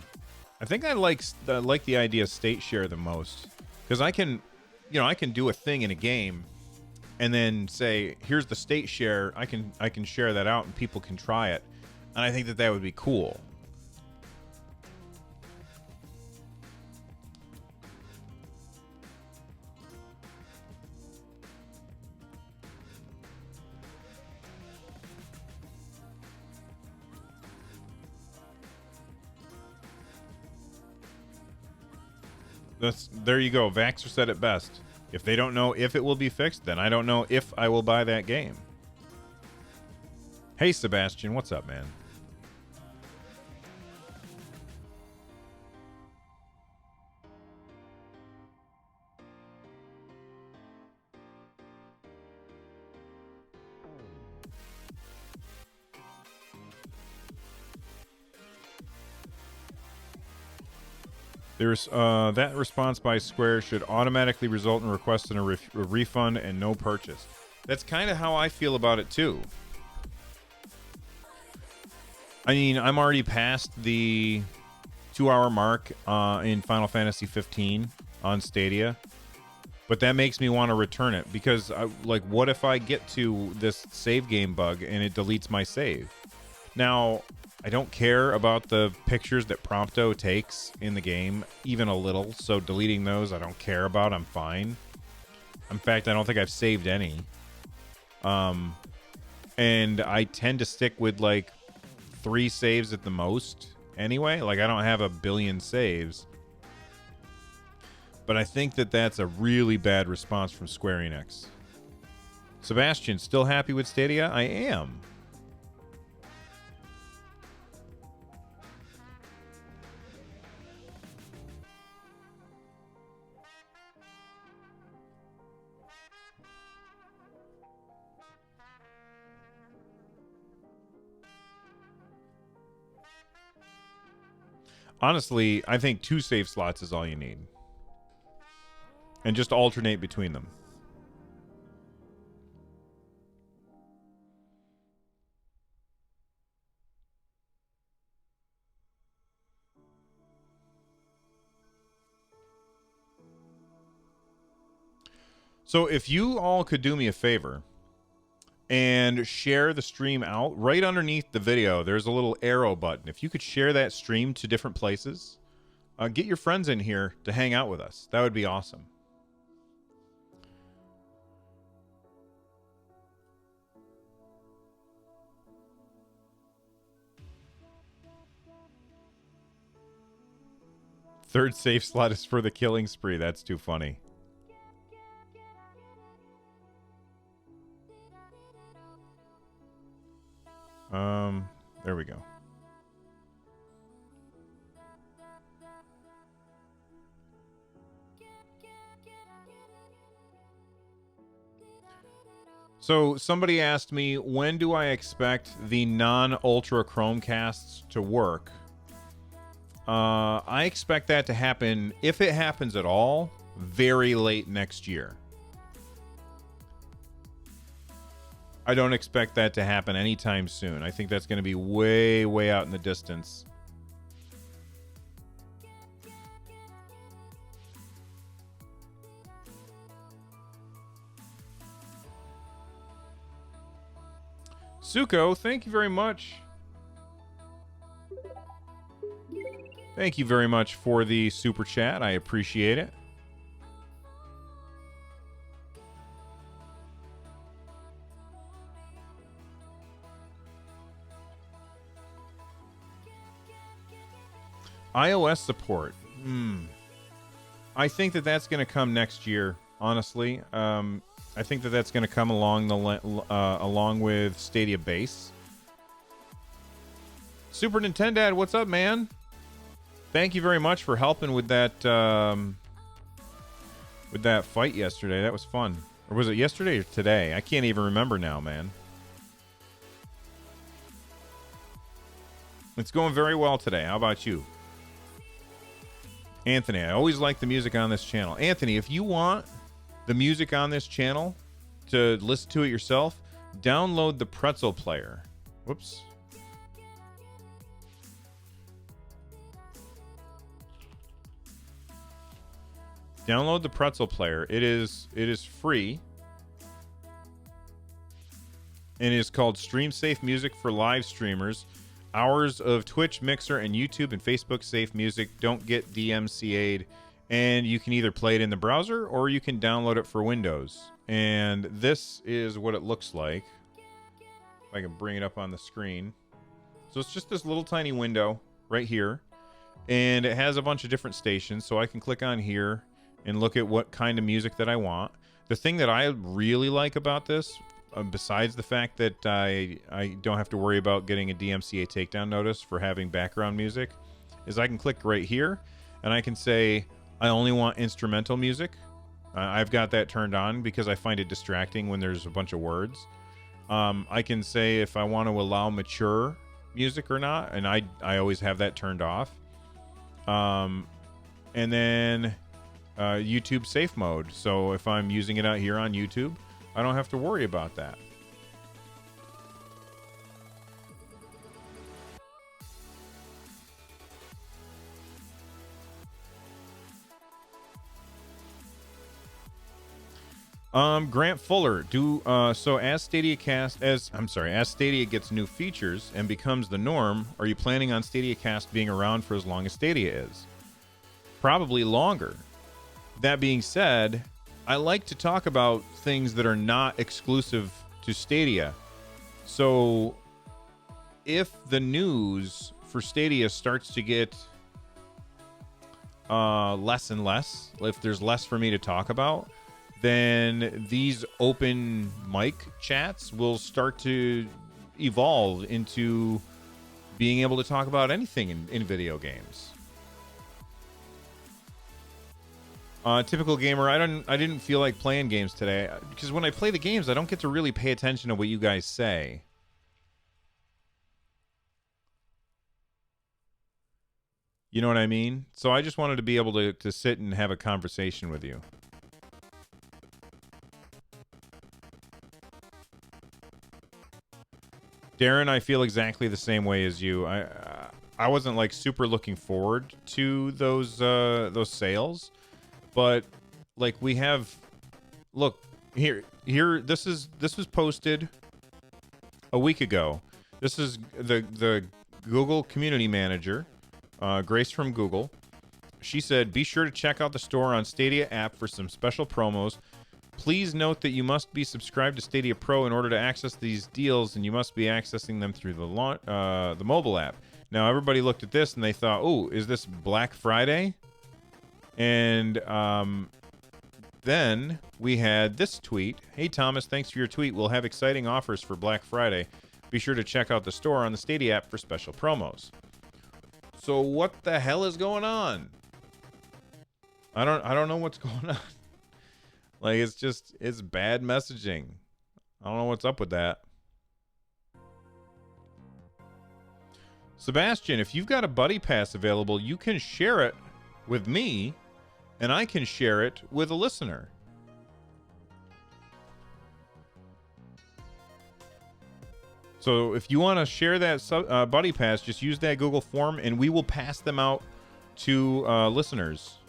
I think I like the idea of state share the most, because I can do a thing in a game and then say, here's the state share. I can share that out and people can try it, and I think that would be cool. There you go. Vaxxer said it best. If they don't know if it will be fixed, then I don't know if I will buy that game. Hey, Sebastian, what's up, man? There's that response by Square should automatically result in requesting a refund and no purchase. That's kind of how I feel about it too. I mean, I'm already past the 2-hour mark in Final Fantasy 15 on Stadia, but that makes me want to return it because, like, what if I get to this save game bug and it deletes my save? Now, I don't care about the pictures that Prompto takes in the game, even a little, so deleting those I don't care about. I'm fine. In fact, I don't think I've saved any. And I tend to stick with, like, 3 saves at the most anyway. Like, I don't have a billion saves. But I think that that's a really bad response from Square Enix. Sebastian, still happy with Stadia? I am. Honestly, I think 2 save slots is all you need. And just alternate between them. So if you all could do me a favor and share the stream out, right underneath the video, there's a little arrow button. If you could share that stream to different places, get your friends in here to hang out with us. That would be awesome. Third save slot is for the killing spree. That's too funny. There we go. So somebody asked me, when do I expect the non-Ultra Chromecasts to work? I expect that to happen, if it happens at all, very late next year. I don't expect that to happen anytime soon. I think that's going to be way, way out in the distance. Suko, thank you very much. Thank you very much for the super chat. I appreciate it. iOS support. I think that that's going to come next year, honestly. I think that that's going to come along along with Stadia Base. Super Nintendo, what's up, man? Thank you very much for helping with that fight yesterday. That was fun. Or was it yesterday or today? I can't even remember now, man. It's going very well today. How about you? Anthony, I always like the music on this channel. Anthony, if you want the music on this channel to listen to it yourself, download the Pretzel Player. Whoops. Download the Pretzel Player. It is free. And it is called Stream Safe Music for Live Streamers. Hours of Twitch, Mixer, and YouTube and Facebook safe music don't get DMCA'd. And you can either play it in the browser or you can download it for Windows. And this is what it looks like. If I can bring it up on the screen. So it's just this little tiny window right here. And it has a bunch of different stations. So I can click on here and look at what kind of music that I want. The thing that I really like about this, besides the fact that I don't have to worry about getting a DMCA takedown notice for having background music, is I can click right here and I can say I only want instrumental music. I've got that turned on because I find it distracting when there's a bunch of words. I can say if I want to allow mature music or not, and I always have that turned off. and then YouTube safe mode. So if I'm using it out here on YouTube, I don't have to worry about that. Grant Fuller, so as Stadia gets new features and becomes the norm, are you planning on Stadia Cast being around for as long as Stadia is? Probably longer. That being said, I like to talk about things that are not exclusive to Stadia. So if the news for Stadia starts to get less and less, if there's less for me to talk about, then these open mic chats will start to evolve into being able to talk about anything in video games. Typical gamer, I didn't feel like playing games today because when I play the games, I don't get to really pay attention to what you guys say. You know what I mean? So I just wanted to be able to sit and have a conversation with you. Darren, I feel exactly the same way as you. I wasn't like super looking forward to those sales, but like we have, look here. This was posted a week ago. This is the Google community manager, Grace from Google. She said, "Be sure to check out the store on Stadia app for some special promos. Please note that you must be subscribed to Stadia Pro in order to access these deals, and you must be accessing them through the mobile app." Now, everybody looked at this and they thought, "Oh, is this Black Friday?" And then we had this tweet. "Hey, Thomas, thanks for your tweet. We'll have exciting offers for Black Friday. Be sure to check out the store on the Stadia app for special promos." So what the hell is going on? I don't know what's going on. Like, it's bad messaging. I don't know what's up with that. Sebastian, if you've got a buddy pass available, you can share it with me, and I can share it with a listener. So if you want to share that buddy pass, just use that Google form, and we will pass them out to listeners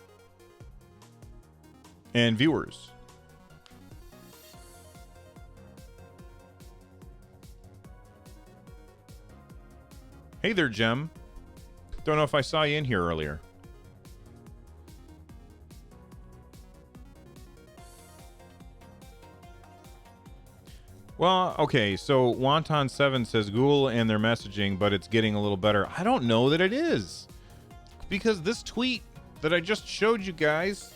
and viewers. Hey there, Jem. Don't know if I saw you in here earlier. Well, okay, so Wonton7 says Google and their messaging, but it's getting a little better. I don't know that it is. Because this tweet that I just showed you guys,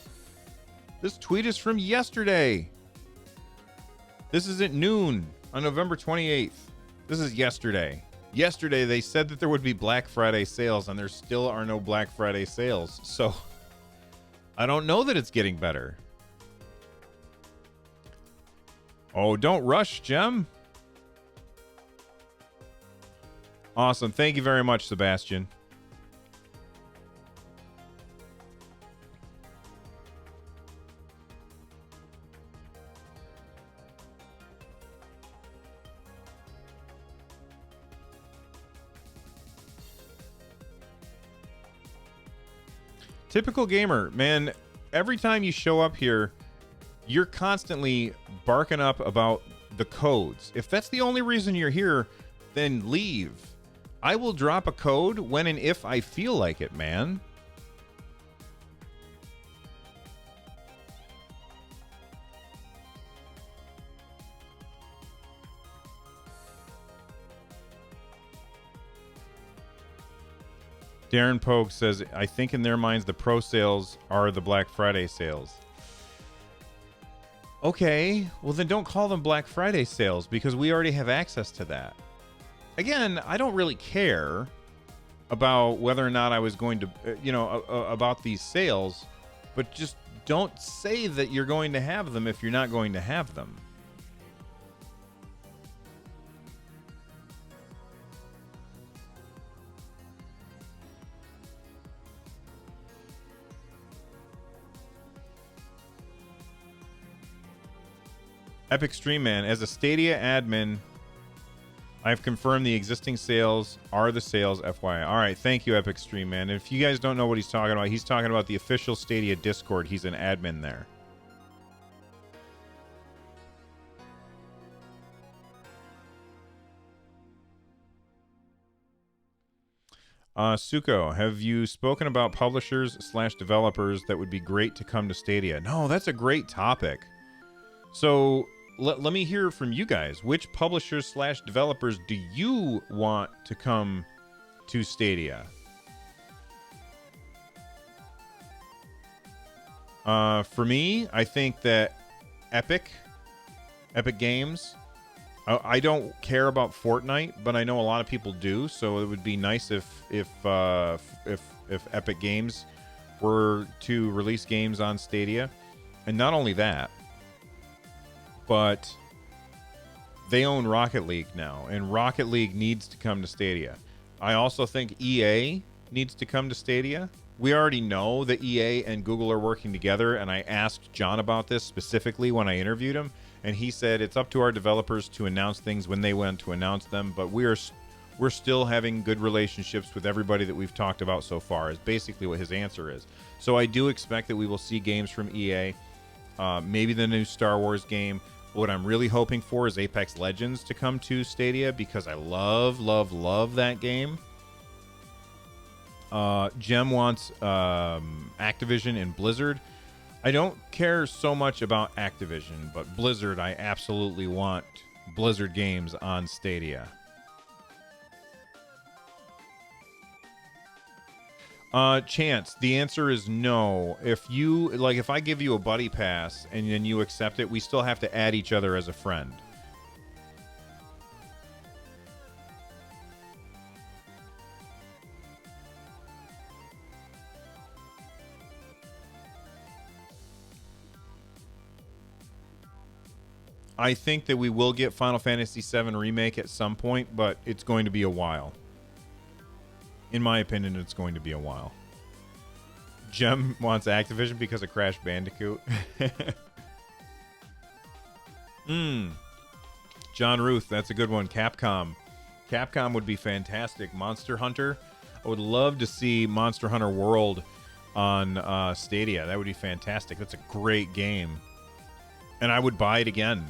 this tweet is from yesterday. This is at noon on November 28th. This is yesterday. Yesterday, they said that there would be Black Friday sales, and there still are no Black Friday sales. So, I don't know that it's getting better. Oh, don't rush, Jem. Awesome. Thank you very much, Sebastian. Typical gamer, man, every time you show up here, you're constantly barking up about the codes. If that's the only reason you're here, then leave. I will drop a code when and if I feel like it, man. Darren Pogue says, I think in their minds the pro sales are the Black Friday sales. Okay, well then don't call them Black Friday sales because we already have access to that. Again, I don't really care about whether or not I was going to, about these sales, but just don't say that you're going to have them if you're not going to have them. Epic Stream Man, as a Stadia admin, I've confirmed the existing sales are the sales, FYI. All right, thank you, Epic Stream Man. If you guys don't know what he's talking about the official Stadia Discord. He's an admin there. Suko, have you spoken about publishers/developers that would be great to come to Stadia? No, that's a great topic. So let me hear from you guys. Which publishers/developers do you want to come to Stadia? For me, I think that Epic Games. I don't care about Fortnite, but I know a lot of people do. So it would be nice if Epic Games were to release games on Stadia, and not only that, but they own Rocket League now, and Rocket League needs to come to Stadia. I also think EA needs to come to Stadia. We already know that EA and Google are working together, and I asked John about this specifically when I interviewed him, and he said it's up to our developers to announce things when they want to announce them, but we're still having good relationships with everybody that we've talked about so far, is basically what his answer is. So I do expect that we will see games from EA, maybe the new Star Wars game. What I'm really hoping for is Apex Legends to come to Stadia, because I love that game. Jem wants Activision and Blizzard. I don't care so much about Activision, but Blizzard, I absolutely want Blizzard games on Stadia. Chance, the answer is no. If I give you a buddy pass and then you accept it, we still have to add each other as a friend. I think that we will get Final Fantasy VII Remake at some point, but it's going to be a while. In my opinion, it's going to be a while. Jem wants Activision because of Crash Bandicoot. John Ruth, that's a good one. Capcom would be fantastic. Monster Hunter. I would love to see Monster Hunter World on Stadia. That would be fantastic. That's a great game. And I would buy it again.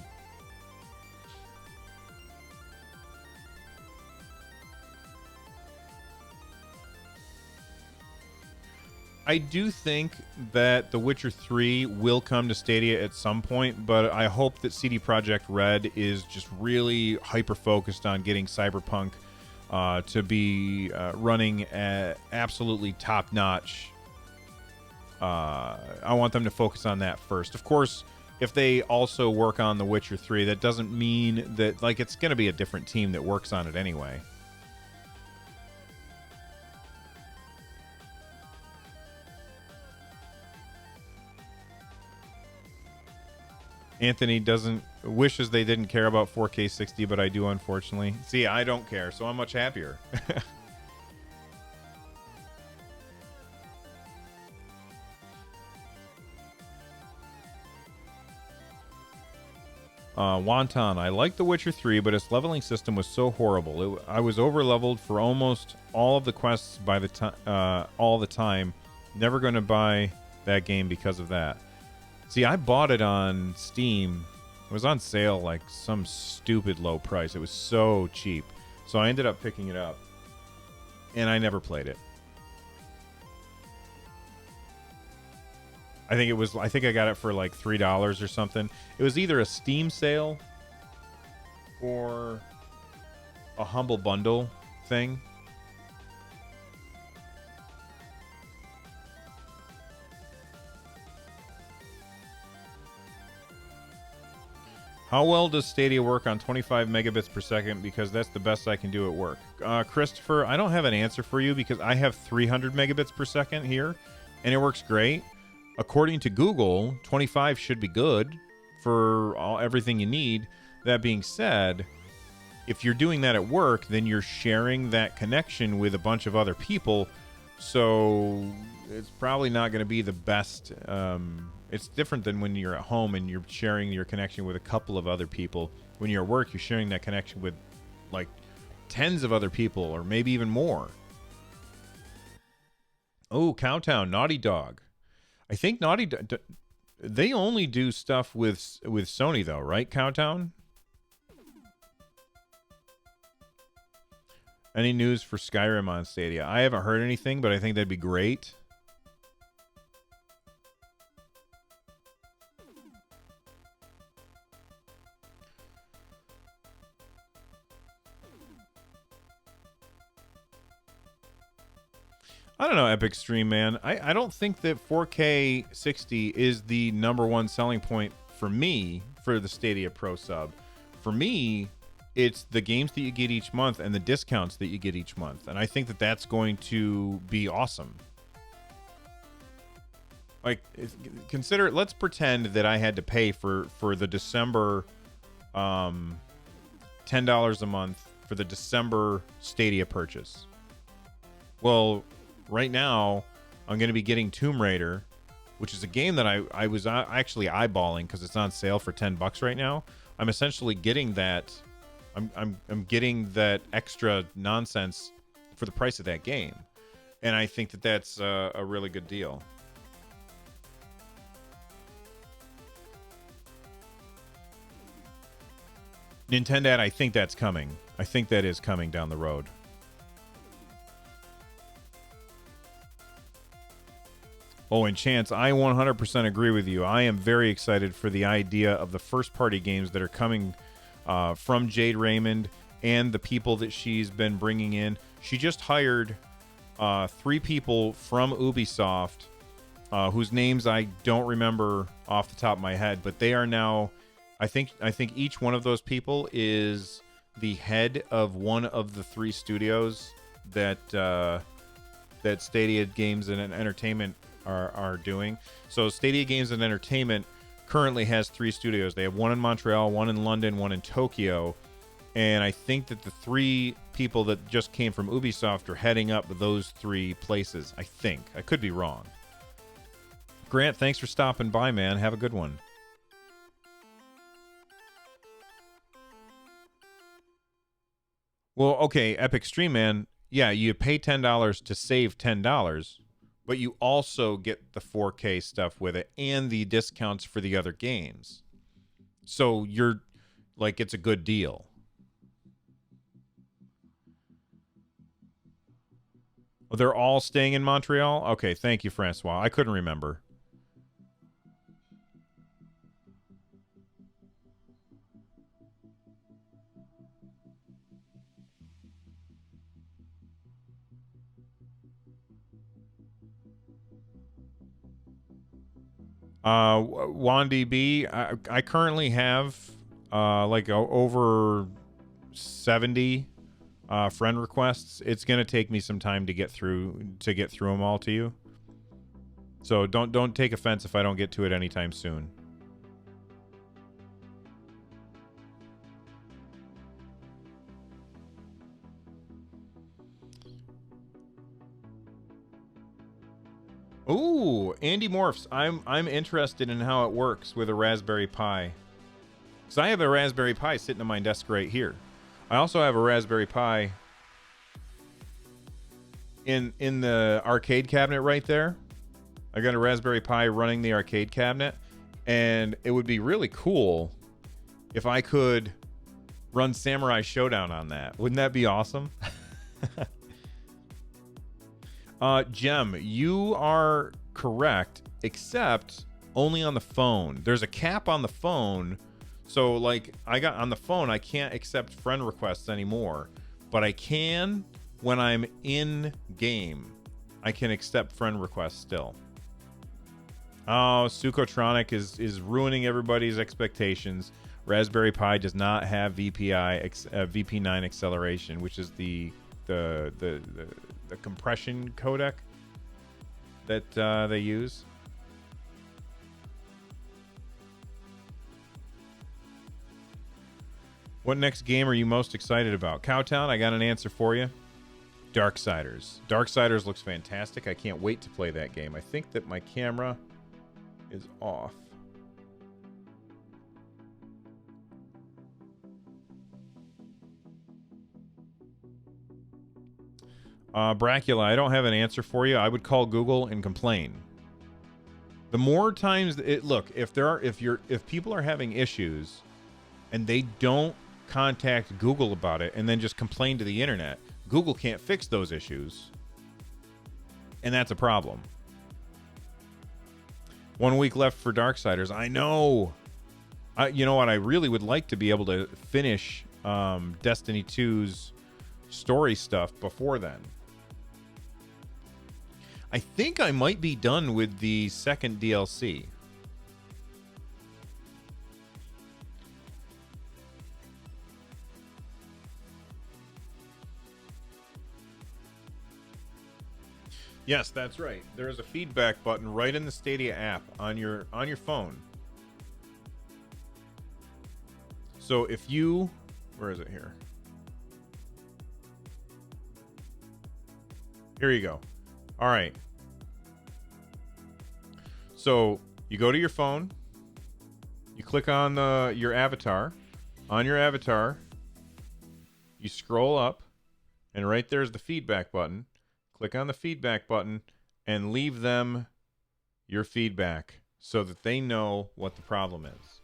I do think that The Witcher 3 will come to Stadia at some point, but I hope that CD Projekt Red is just really hyper-focused on getting Cyberpunk to be running at absolutely top-notch. I want them to focus on that first. Of course, if they also work on The Witcher 3, that doesn't mean that, like, it's going to be a different team that works on it anyway. Anthony wishes they didn't care about 4K 60, but I do, unfortunately. See, I don't care, so I'm much happier. Wonton, I like The Witcher 3, but its leveling system was so horrible. I was over-leveled for almost all of the quests by the all the time. Never going to buy that game because of that. See, I bought it on Steam. It was on sale, like some stupid low price. It was so cheap. So I ended up picking it up. And I never played it. I think I got it for like $3 or something. It was either a Steam sale or a Humble Bundle thing. How well does Stadia work on 25 megabits per second? Because that's the best I can do at work. Christopher, I don't have an answer for you because I have 300 megabits per second here, and it works great. According to Google, 25 should be good for everything you need. That being said, if you're doing that at work, then you're sharing that connection with a bunch of other people. So it's probably not going to be the best. It's different than when you're at home and you're sharing your connection with a couple of other people. When you're at work, you're sharing that connection with like tens of other people, or maybe even more. Oh, Cowtown, Naughty Dog. I think Naughty Dog, they only do stuff with Sony though, right? Cowtown. Any news for Skyrim on Stadia? I haven't heard anything, but I think that'd be great. I don't know, Epic Stream, man. I don't think that 4K 60 is the number one selling point for me for the Stadia Pro sub. For me, it's the games that you get each month and the discounts that you get each month. And I think that that's going to be awesome. Like, consider, let's pretend that I had to pay for the December $10 a month for the December Stadia purchase. Well, right now, I'm going to be getting Tomb Raider, which is a game that I was actually eyeballing because it's on sale for $10 right now. I'm essentially getting that. I'm getting that extra nonsense for the price of that game, and I think that that's a really good deal. Nintendo, I think that's coming. I think that is coming down the road. Oh, and Chance, I 100% agree with you. I am very excited for the idea of the first-party games that are coming from Jade Raymond and the people that she's been bringing in. She just hired 3 people from Ubisoft, whose names I don't remember off the top of my head, but they are now. I think each one of those people is the head of one of the 3 studios that Stadia Games and Entertainment are doing. So Stadia Games and Entertainment currently has 3 studios. They have one in Montreal, one in London, one in Tokyo. And I think that the 3 people that just came from Ubisoft are heading up those 3 places. I think. I could be wrong. Grant, thanks for stopping by, man. Have a good one. Well, okay, Epic Stream, man. Yeah, you pay $10 to save $10, but you also get the 4K stuff with it and the discounts for the other games. So you're like, it's a good deal. Oh, they're all staying in Montreal? Okay, thank you, Francois. I couldn't remember. Wandy B, I currently have like over 70 friend requests. It's gonna take me some time to get through them all to you. So don't take offense if I don't get to it anytime soon. Ooh, Andy Morphs. I'm interested in how it works with a Raspberry Pi. Because I have a Raspberry Pi sitting on my desk right here. I also have a Raspberry Pi in the arcade cabinet right there. I got a Raspberry Pi running the arcade cabinet, and it would be really cool if I could run Samurai Showdown on that. Wouldn't that be awesome? Jem, you are correct, except only on the phone. There's a cap on the phone. So, like, I got on the phone, I can't accept friend requests anymore. But I can when I'm in game. I can accept friend requests still. Oh, Sukotronic is ruining everybody's expectations. Raspberry Pi does not have VP9 acceleration, which is the compression codec that they use. What next game are you most excited about? Cowtown, I got an answer for you. Darksiders. Darksiders looks fantastic. I can't wait to play that game. I think that my camera is off. Bracula, I don't have an answer for you. I would call Google and complain. The more times look, if people are having issues and they don't contact Google about it and then just complain to the internet, Google can't fix those issues. And that's a problem. 1 week left for Darksiders. I know. You know what? I really would like to be able to finish Destiny 2's story stuff before then. I think I might be done with the second DLC. Yes, that's right. There is a feedback button right in the Stadia app on your phone. So if you, where is it here? Here you go. All right. So you go to your phone, you click on your avatar. On your avatar, you scroll up, and right there's the feedback button. Click on the feedback button and leave them your feedback so that they know what the problem is.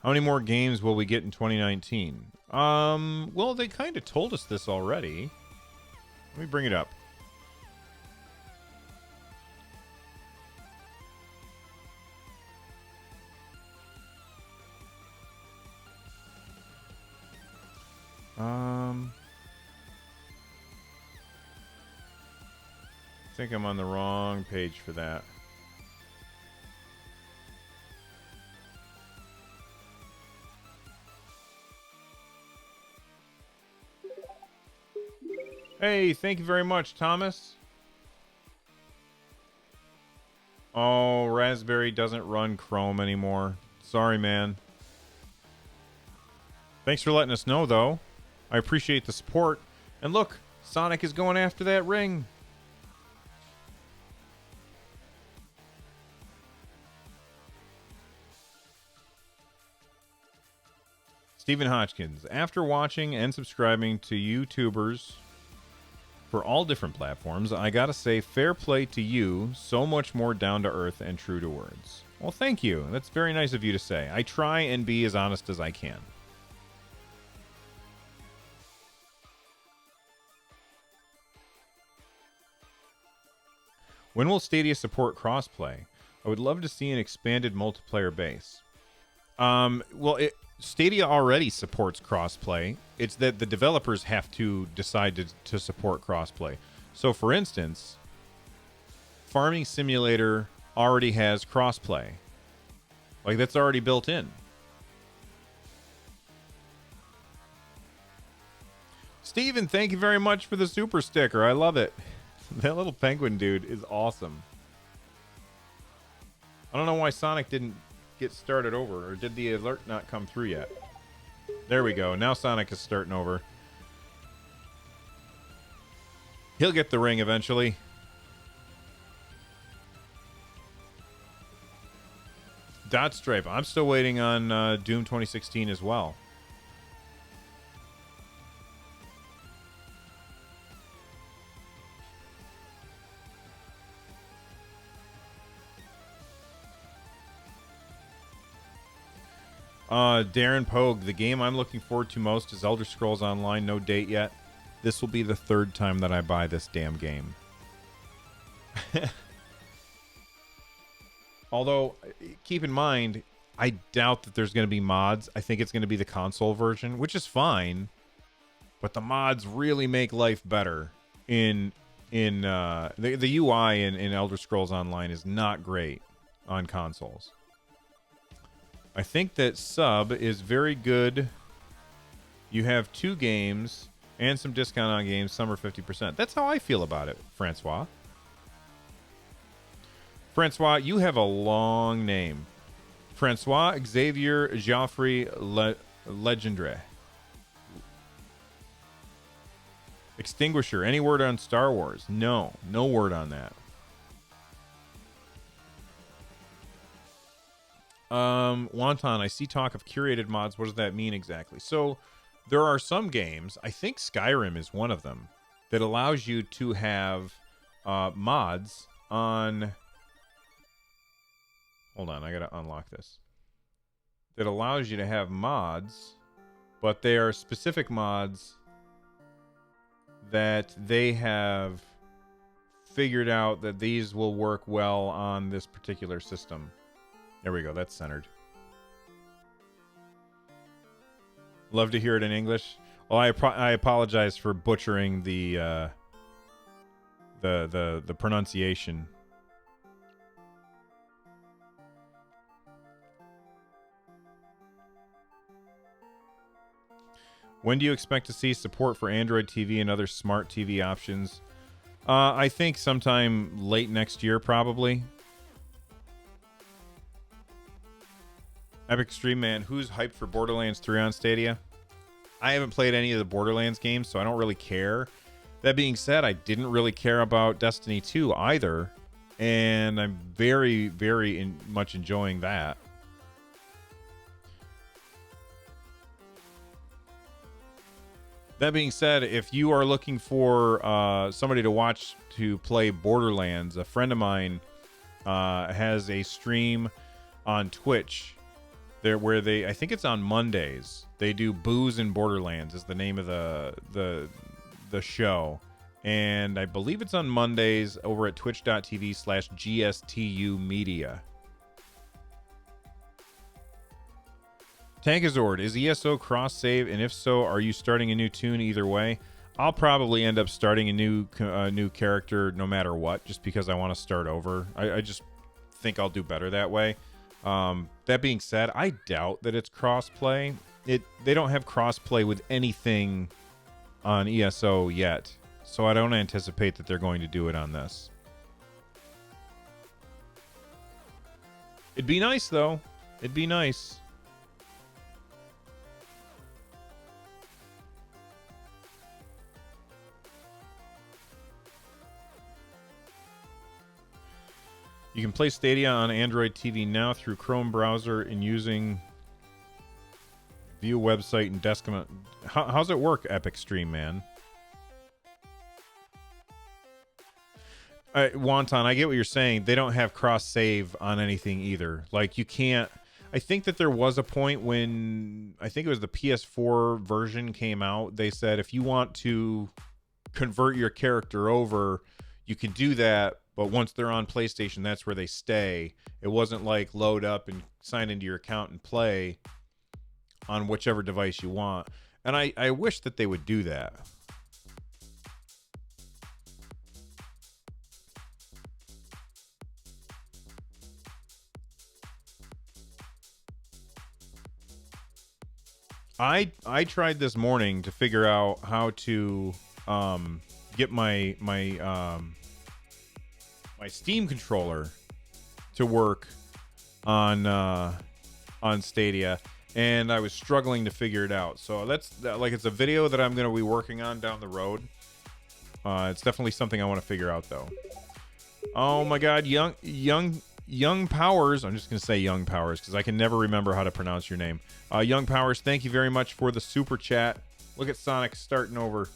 How many more games will we get in 2019? Well, they kind of told us this already. Let me bring it up. I think I'm on the wrong page for that. Hey, thank you very much, Thomas. Oh, Raspberry doesn't run Chrome anymore. Sorry, man. Thanks for letting us know, though. I appreciate the support. And look, Sonic is going after that ring. Stephen Hodgkins, after watching and subscribing to YouTubers for all different platforms, I gotta say, fair play to you. So much more down to earth and true to words. Well, thank you. That's very nice of you to say. I try and be as honest as I can. When will Stadia support crossplay? I would love to see an expanded multiplayer base. Stadia already supports crossplay. It's that the developers have to decide to support crossplay. So, for instance, Farming Simulator already has crossplay. Like, that's already built in. Steven, thank you very much for the super sticker. I love it. That little penguin dude is awesome. I don't know why Sonic didn't get started over, or did the alert not come through yet? There we go. Now Sonic is starting over. He'll get the ring eventually. Dot Stripe. I'm still waiting on Doom 2016 as well. Darren Pogue, the game I'm looking forward to most is Elder Scrolls Online. No date yet. This will be the third time that I buy this damn game. Although, keep in mind, I doubt that there's going to be mods. I think it's going to be the console version, which is fine. But the mods really make life better. The UI in Elder Scrolls Online is not great on consoles. I think that sub is very good. You have 2 games and some discount on games. Some are 50%. That's how I feel about it, Francois. Francois, you have a long name. Francois Xavier Joffrey Legendre. Extinguisher. Any word on Star Wars? No. No word on that. Wonton, I see talk of curated mods. What does that mean exactly? So there are some games, I think Skyrim is one of them, that allows you to have mods on... Hold on, I gotta unlock this. That allows you to have mods, but they are specific mods that they have figured out that these will work well on this particular system. There we go, that's centered. Love to hear it in English. Oh, I apologize for butchering the pronunciation. When do you expect to see support for Android TV and other smart TV options? I think sometime late next year, probably. Epic Stream Man, who's hyped for Borderlands 3 on Stadia? I haven't played any of the Borderlands games, so I don't really care. That being said, I didn't really care about Destiny 2 either, and I'm very, very much enjoying that. That being said, if you are looking for somebody to watch to play Borderlands, a friend of mine has a stream on Twitch there where I think it's on Mondays. They do Booze in Borderlands is the name of the show. And I believe it's on Mondays over at twitch.tv/GSTU Media. Tankazord, is ESO cross save, and if so, are you starting a new tune either way? I'll probably end up starting a new character no matter what, just because I want to start over. I just think I'll do better that way. That being said, I doubt that it's crossplay. They don't have crossplay with anything on ESO yet, so I don't anticipate that they're going to do it on this. It'd be nice though. It'd be nice. You can play Stadia on Android TV now through Chrome browser and using view website and desktop. How's it work, Epic Stream Man? Wonton, I get what you're saying. They don't have cross save on anything either. Like you can't. I think that there was a point when I think it was the PS4 version came out. They said if you want to convert your character over, you can do that. But once they're on PlayStation, that's where they stay. It wasn't like load up and sign into your account and play on whichever device you want. And I wish that they would do that. I tried this morning to figure out how to get my Steam controller to work on Stadia, and I was struggling to figure it out. So it's a video that I'm going to be working on down the road. It's definitely something I want to figure out though. Oh my God, young Powers. I'm just going to say Young Powers because I can never remember how to pronounce your name. Young Powers, thank you very much for the super chat. Look at Sonic starting over.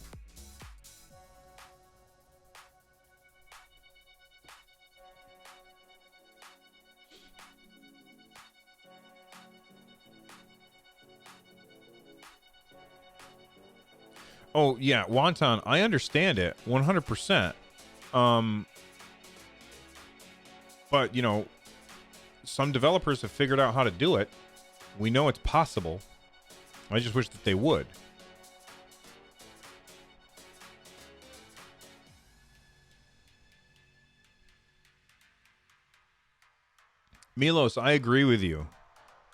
Oh, yeah, Wonton, I understand it 100%. But, you know, some developers have figured out how to do it. We know it's possible. I just wish that they would. Milos, I agree with you.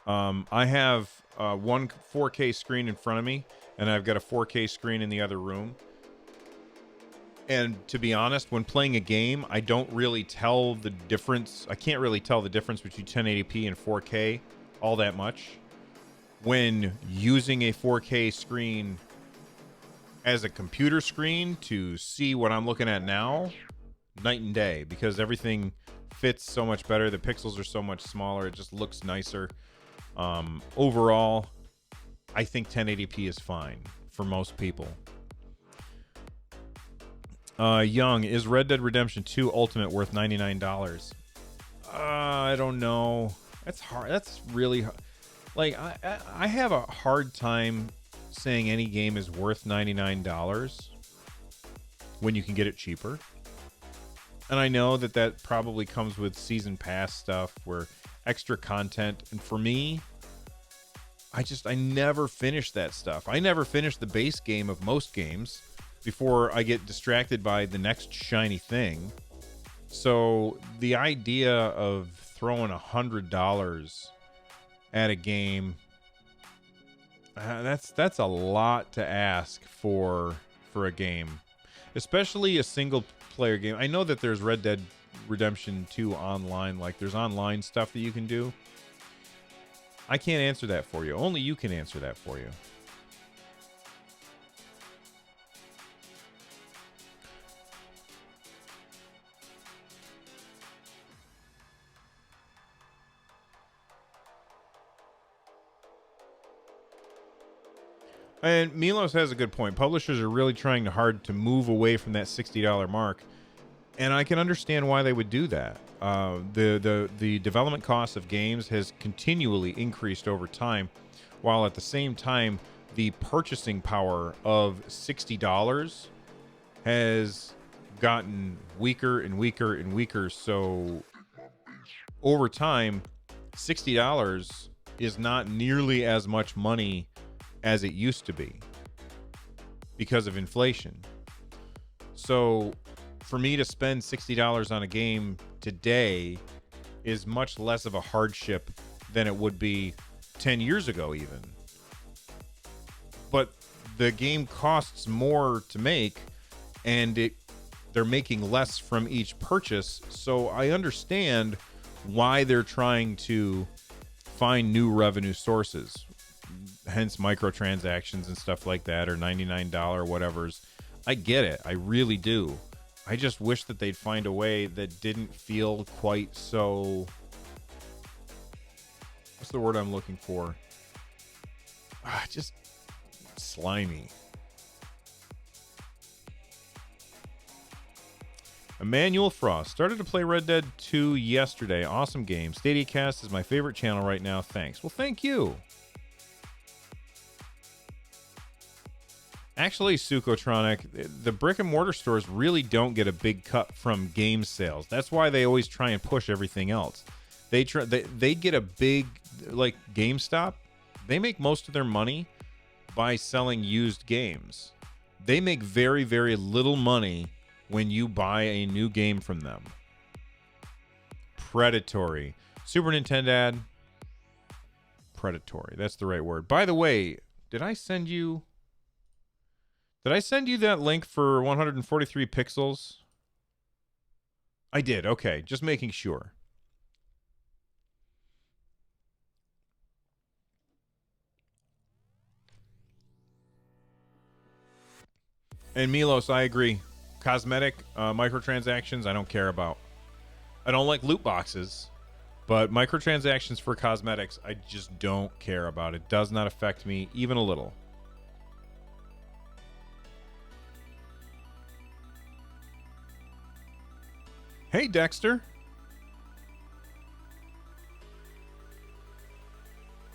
I have one 4K screen in front of me, and I've got a 4K screen in the other room. And to be honest, when playing a game, I don't really tell the difference. I can't really tell the difference between 1080p and 4K all that much when using a 4K screen as a computer screen to see what I'm looking at now, night and day, because everything fits so much better. The pixels are so much smaller. It just looks nicer. Overall, I think 1080p is fine for most people. Young, is Red Dead Redemption 2 Ultimate worth $99? I don't know. That's hard. That's really hard. Like, I have a hard time saying any game is worth $99 when you can get it cheaper. And I know that probably comes with season pass stuff where extra content. And for me, I never finish that stuff. I never finish the base game of most games before I get distracted by the next shiny thing. So the idea of throwing $100 at a game, that's a lot to ask for a game, especially a single player game. I know that there's Red Dead Redemption 2 online, like there's online stuff that you can do. I can't answer that for you. Only you can answer that for you. And Milos has a good point. Publishers are really trying hard to move away from that $60 mark, and I can understand why they would do that. The development cost of games has continually increased over time, while at the same time the purchasing power of $60 has gotten weaker and weaker and weaker. So over time, $60 is not nearly as much money as it used to be because of inflation. So for me to spend $60 on a game today is much less of a hardship than it would be 10 years ago even. But the game costs more to make, and they're making less from each purchase. So I understand why they're trying to find new revenue sources. Hence microtransactions and stuff like that, or $99 whatevers. I get it. I really do. I just wish that they'd find a way that didn't feel quite so... What's the word I'm looking for? Just slimy. Emmanuel Frost started to play Red Dead 2 yesterday. Awesome game. Stadiacast is my favorite channel right now. Thanks. Well, thank you. Actually, Sukotronic, the brick and mortar stores really don't get a big cut from game sales. That's why they always try and push everything else. They get a big, like GameStop, they make most of their money by selling used games. They make very, very little money when you buy a new game from them. Predatory. Super Nintendo ad. Predatory. That's the right word. By the way, did I send you that link for 143 pixels? I did. Okay. Just making sure. And Milos, I agree. Cosmetic microtransactions, I don't care about. I don't like loot boxes, but microtransactions for cosmetics, I just don't care about. It does not affect me even a little. Hey, Dexter.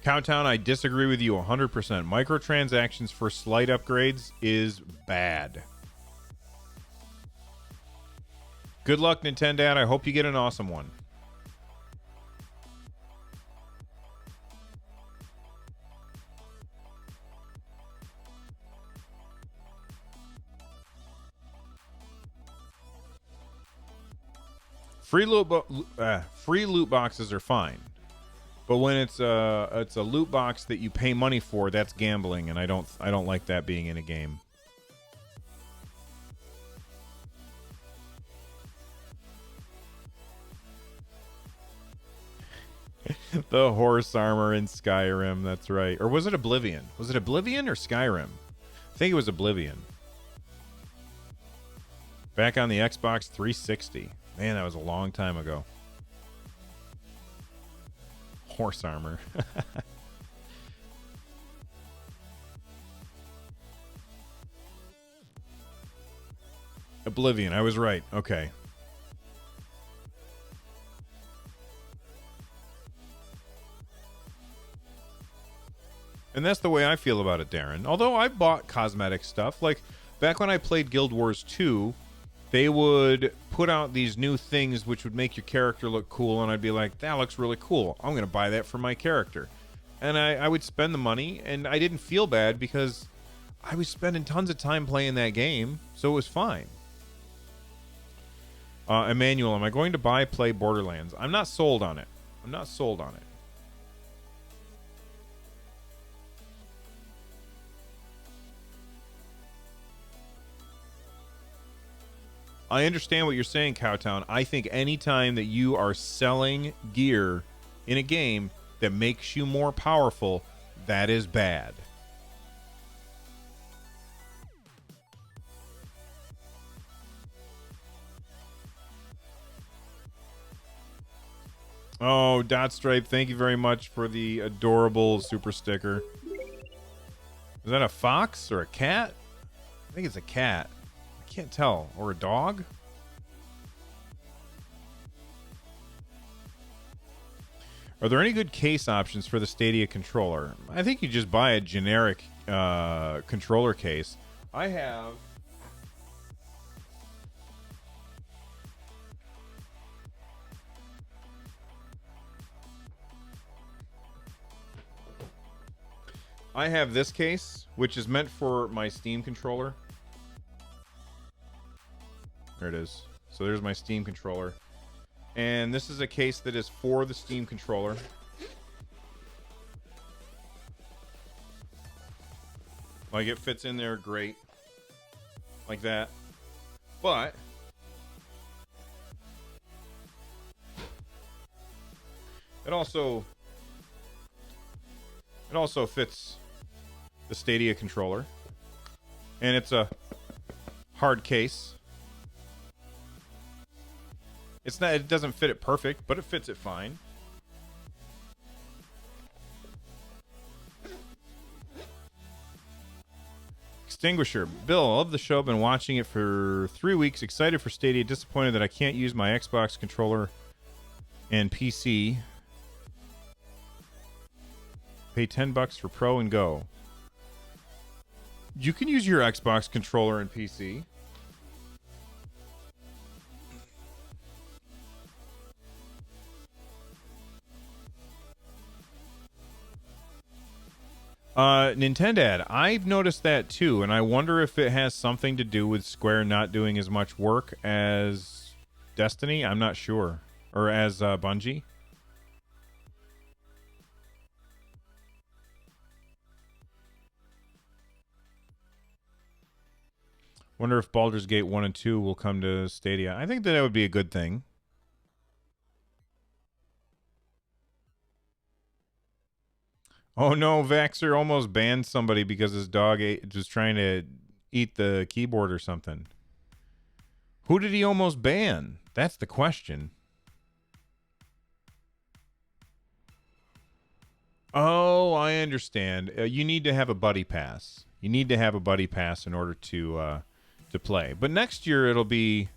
Cowtown, I disagree with you 100%. Microtransactions for slight upgrades is bad. Good luck, Nintendo. I hope you get an awesome one. Free loot boxes are fine, but when it's a loot box that you pay money for, that's gambling, and I don't like that being in a game. The horse armor in Skyrim, that's right. Or was it Oblivion? Was it Oblivion or Skyrim? I think it was Oblivion. Back on the Xbox 360. Man, that was a long time ago. Horse armor. Oblivion, I was right. Okay. And that's the way I feel about it, Darren. Although I bought cosmetic stuff. Like, back when I played Guild Wars 2, they would put out these new things which would make your character look cool, and I'd be like, that looks really cool. I'm going to buy that for my character. And I would spend the money, and I didn't feel bad because I was spending tons of time playing that game, so it was fine. Emmanuel, am I going to play Borderlands? I'm not sold on it. I'm not sold on it. I understand what you're saying, Cowtown. I think anytime that you are selling gear in a game that makes you more powerful, that is bad. Oh, Dotstripe, thank you very much for the adorable super sticker. Is that a fox or a cat? I think it's a cat. I can't tell. Or a dog? Are there any good case options for the Stadia controller? I think you just buy a generic controller case. I have... this case, which is meant for my Steam controller. There it is. So there's my Steam controller. And this is a case that is for the Steam controller. Like, it fits in there great. Like that. But it also fits the Stadia controller. And it's a hard case. It's not, it doesn't fit it perfect, but it fits it fine. Extinguisher. Bill, I love the show. Been watching it for 3 weeks. Excited for Stadia. Disappointed that I can't use my Xbox controller and PC. Pay $10 for Pro and go. You can use your Xbox controller and PC. Nintendad, I've noticed that too, and I wonder if it has something to do with Square not doing as much work as Destiny. I'm not sure. Or as Bungie. Wonder if Baldur's Gate 1 and 2 will come to Stadia. I think that would be a good thing. Oh no, Vaxxer almost banned somebody because his dog was trying to eat the keyboard or something. Who did he almost ban? That's the question. Oh, I understand. You need to have a buddy pass. You need to have a buddy pass in order to play. But next year it'll be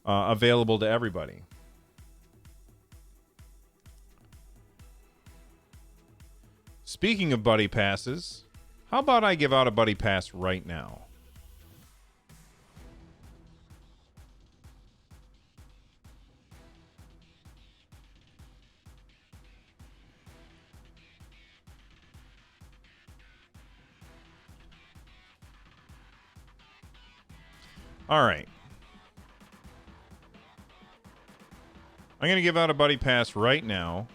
available to everybody. Speaking of buddy passes, how about I give out a buddy pass right now? All right. I'm going to give out a buddy pass right now.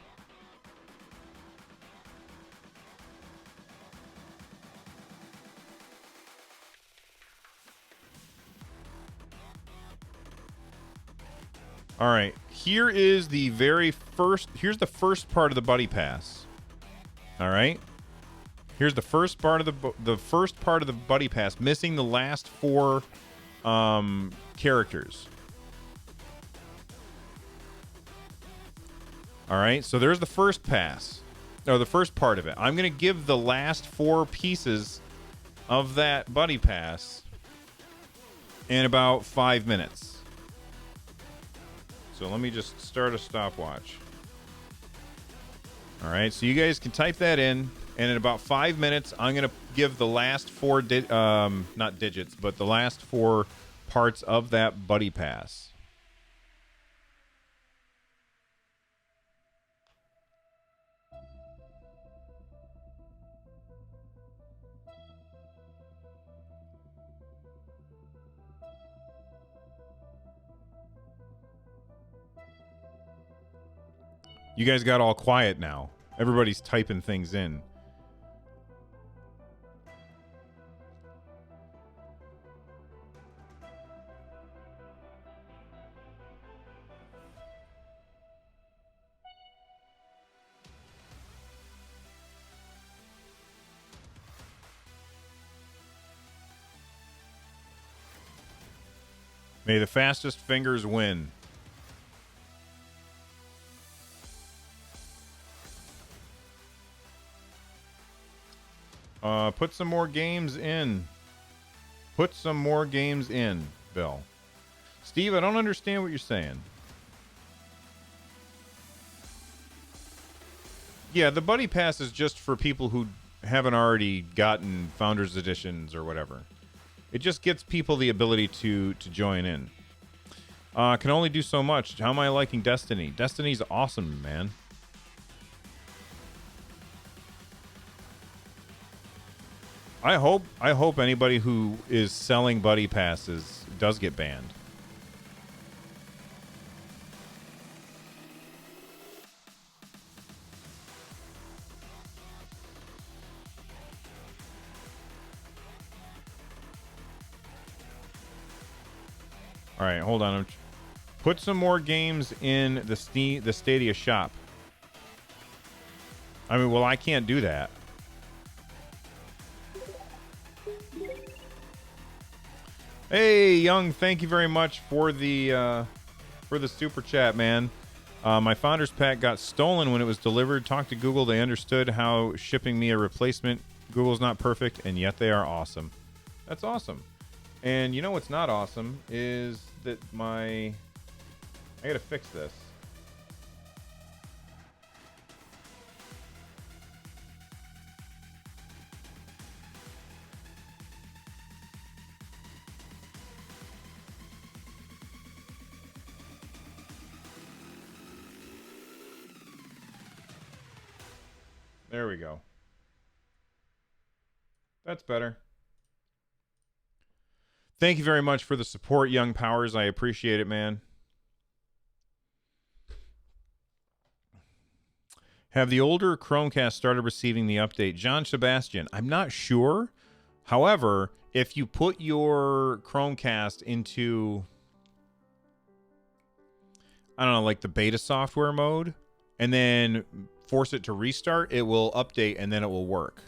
All right, here is the very first. Here's the first part of the buddy pass. All right, here's the first part of the buddy pass, missing the last 4 characters. All right, so there's the first pass, or the first part of it. I'm gonna give the last 4 pieces of that buddy pass in about 5 minutes. So let me just start a stopwatch. All right, so you guys can type that in, and in about 5 minutes, I'm going to give the last 4, not digits, but the last 4 parts of that buddy pass. You guys got all quiet now. Everybody's typing things in. May the fastest fingers win. Put some more games in. Put some more games in, Bill. Steve, I don't understand what you're saying. Yeah, the Buddy Pass is just for people who haven't already gotten Founders Editions or whatever. It just gets people the ability to join in. Can only do so much. How am I liking Destiny? Destiny's awesome, man. I hope anybody who is selling buddy passes does get banned. All right, hold on. Put some more games in the Stadia shop. I mean, well, I can't do that. Hey, Young, thank you very much for the super chat, man. My Founders Pack got stolen when it was delivered. Talked to Google. They understood how shipping me a replacement. Google's not perfect, and yet they are awesome. That's awesome. And you know what's not awesome is that I gotta fix this. There we go. That's better. Thank you very much for the support, Young Powers. I appreciate it, man. Have the older Chromecast started receiving the update? John Sebastian, I'm not sure. However, if you put your Chromecast into, I don't know, like the beta software mode, and then force it to restart, it will update and then it will work.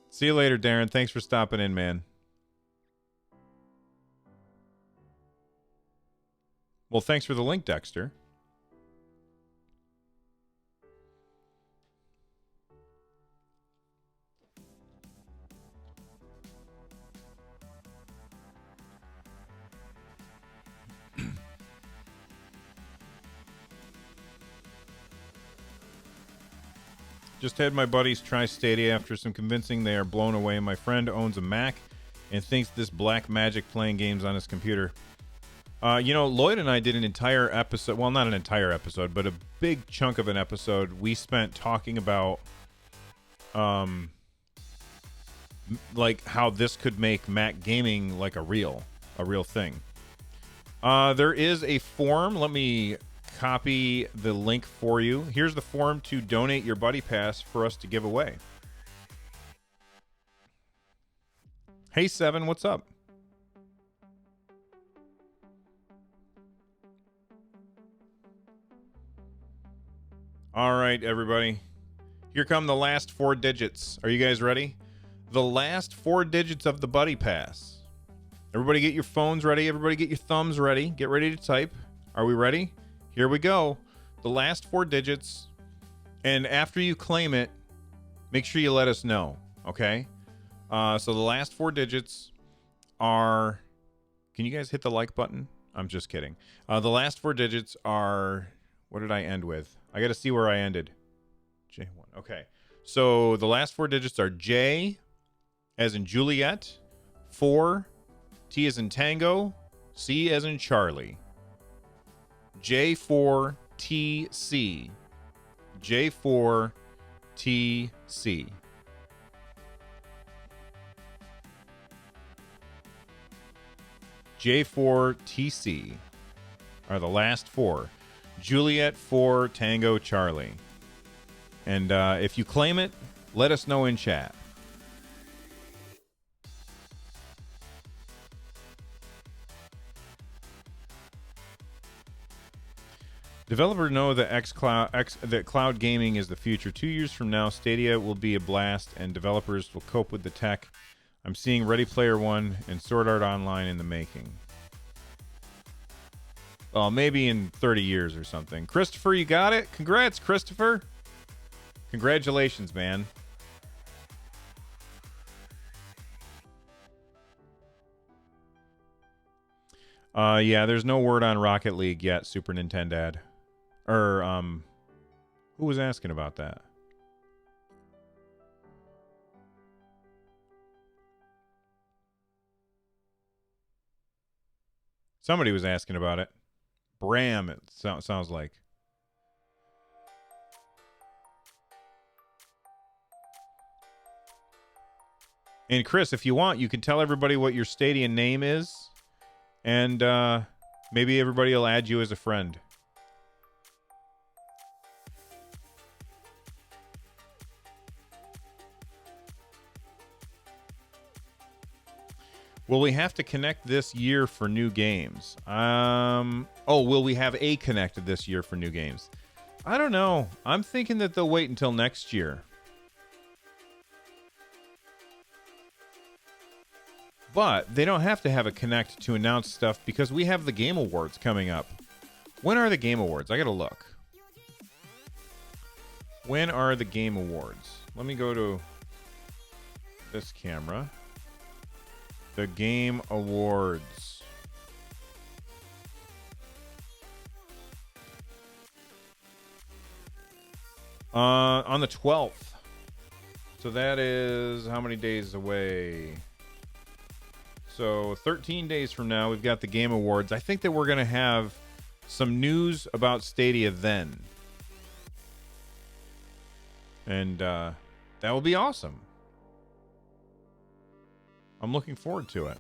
See you later, Darren. Thanks for stopping in, man. Well, thanks for the link, Dexter. Just had my buddies try Stadia. After some convincing, they are blown away. My friend owns a Mac and thinks this black magic playing games on his computer. You know, Lloyd and I did an entire episode. Well, not an entire episode, but a big chunk of an episode we spent talking about like how this could make Mac gaming like a real thing. There is a forum. Let me copy the link for you. Here's the form to donate your Buddy Pass for us to give away. Hey, Seven, what's up? All right, everybody. Here come the last 4 digits. Are you guys ready? The last 4 digits of the Buddy Pass. Everybody get your phones ready. Everybody get your thumbs ready. Get ready to type. Are we ready? Here we go. The last 4 digits. And after you claim it, make sure you let us know. Okay? So the last 4 digits are... Can you guys hit the like button? I'm just kidding. The last 4 digits are... What did I end with? I got to see where I ended. J1. Okay. So the last 4 digits are J as in Juliet, 4, T as in Tango, C as in Charlie. J4TC. J4TC. J4TC are the last 4. Juliet 4 Tango Charlie. And if you claim it, let us know in chat. Developers know that that cloud gaming is the future. 2 years from now, Stadia will be a blast, and developers will cope with the tech. I'm seeing Ready Player One and Sword Art Online in the making. Oh, maybe in 30 years or something. Christopher, you got it? Congrats, Christopher. Congratulations, man. Yeah, there's no word on Rocket League yet, Super Nintendo. Or, who was asking about that? Somebody was asking about it. Bram, it sounds like. And Chris, if you want, you can tell everybody what your Stadia name is, and maybe everybody will add you as a friend. Will we have to connect this year for new games? Will we have a connected this year for new games? I don't know. I'm thinking that they'll wait until next year. But they don't have to have a Connect to announce stuff because we have the Game Awards coming up. When are the Game Awards? I gotta look. When are the Game Awards? Let me go to this camera. The Game Awards. On the 12th. So that is how many days away? So 13 days from now, we've got the Game Awards. I think that we're going to have some news about Stadia then. And that will be awesome. I'm looking forward to it.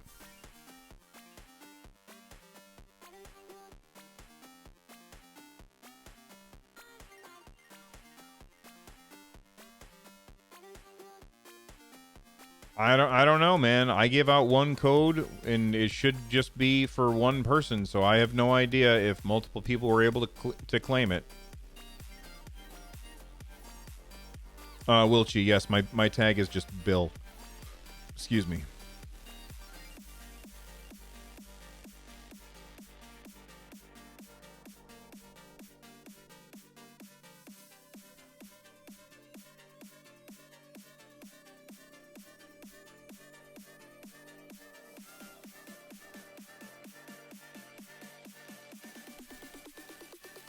I don't know, man. I give out one code, and it should just be for one person, so I have no idea if multiple people were able to claim it. Wilchie, yes, my tag is just Bill. Excuse me.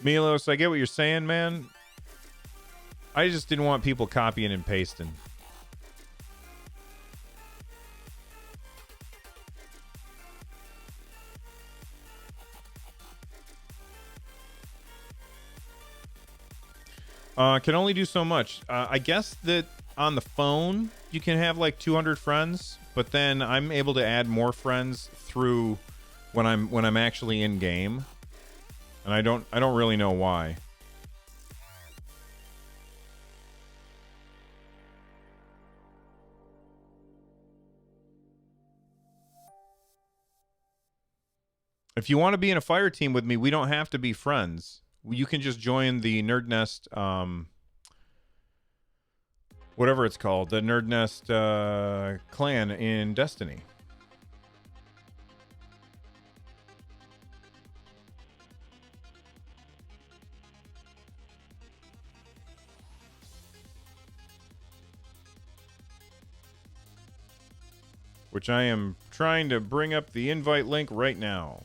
Milos, I get what you're saying, man. I just didn't want people copying and pasting. Can only do so much. I guess that on the phone you can have like 200 friends, but then I'm able to add more friends through when I'm actually in game. and I don't really know why. If you want to be in a fire team with me, we don't have to be friends. You can just join the Nerd Nest, whatever it's called, the Nerd Nest clan in Destiny. Which I am trying to bring up the invite link right now.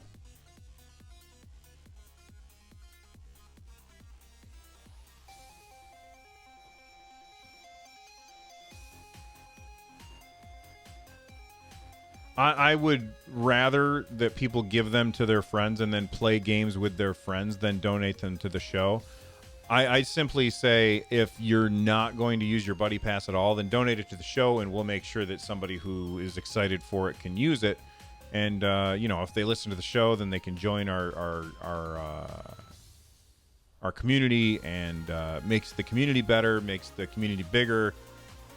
I would rather that people give them to their friends and then play games with their friends than donate them to the show. I simply say, if you're not going to use your buddy pass at all, then donate it to the show, and we'll make sure that somebody who is excited for it can use it. And if they listen to the show, then they can join our community, and makes the community better, makes the community bigger,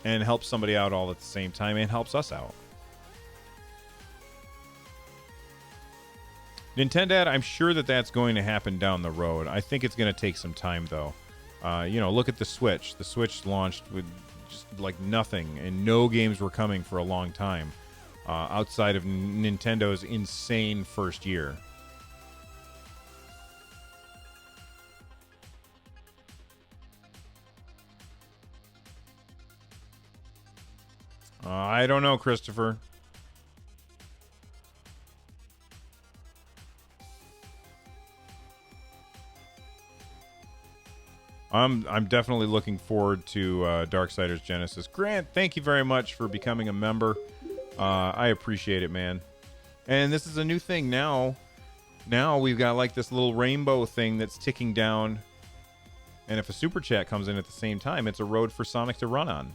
and helps somebody out all at the same time, and helps us out. Nintendo, I'm sure that that's going to happen down the road. I think it's going to take some time, though. Look at the Switch. The Switch launched with just like nothing, and no games were coming for a long time, outside of Nintendo's insane first year. I don't know, Christopher. I'm definitely looking forward to Darksiders Genesis. Grant, thank you very much for becoming a member. I appreciate it, man. And this is a new thing now. Now we've got like this little rainbow thing that's ticking down. And if a super chat comes in at the same time, it's a road for Sonic to run on.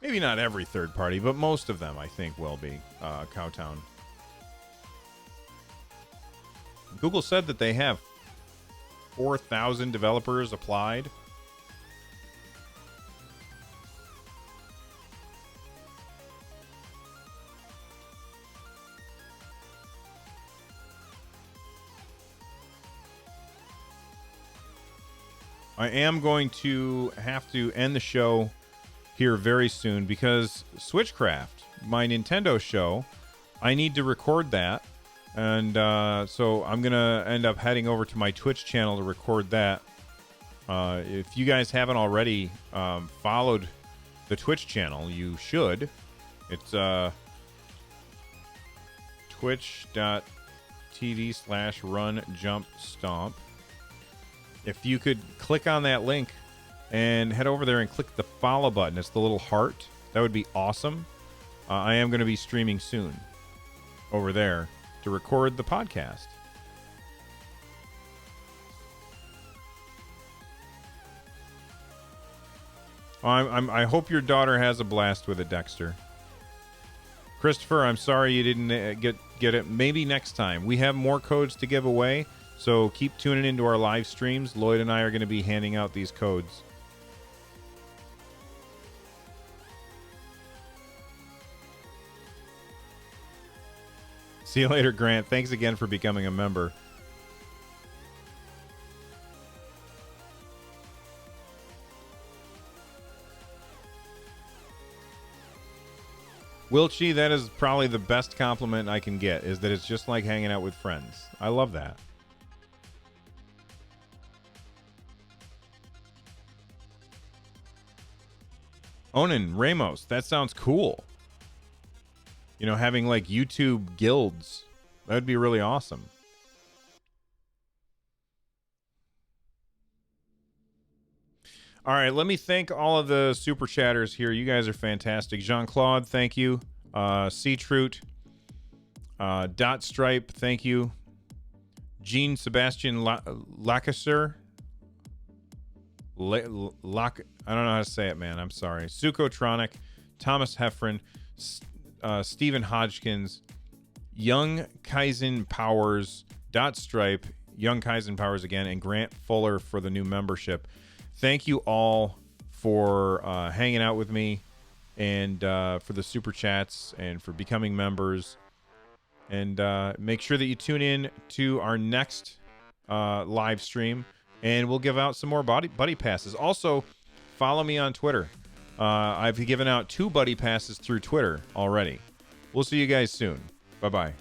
Maybe not every third party, but most of them, I think, will be Cowtown. Google said that they have 4,000 developers applied. I am going to have to end the show here very soon because Switchcraft, my Nintendo show, I need to record that. And so I'm going to end up heading over to my Twitch channel to record that. If you guys haven't already followed the Twitch channel, you should. It's twitch.tv/runjumpstomp. If you could click on that link and head over there and click the follow button, it's the little heart. That would be awesome. I am going to be streaming soon over there to record the podcast. I hope your daughter has a blast with it, Dexter. Christopher, I'm sorry you didn't get it. Maybe next time. We have more codes to give away, so keep tuning into our live streams. Lloyd and I are going to be handing out these codes. See you later, Grant. Thanks again for becoming a member. Wilchie, that is probably the best compliment I can get, is that it's just like hanging out with friends. I love that. Onan, Ramos, that sounds cool. Having like YouTube guilds. That would be really awesome. All right, let me thank all of the super chatters here. You guys are fantastic. Jean-Claude, thank you. C-Trute. Dot Stripe, thank you. Jean Sebastian Lacasser. I don't know how to say it, man. I'm sorry. Sukotronic. Thomas Heffron. Stephen Hodgkins, Young Kaizen Powers, Stripe, Young Kaizen Powers again, and Grant Fuller for the new membership. Thank you all for hanging out with me, and for the super chats, and for becoming members. And make sure that you tune in to our next live stream, and we'll give out some more buddy passes. Also, follow me on Twitter. I've given out 2 buddy passes through Twitter already. We'll see you guys soon. Bye-bye.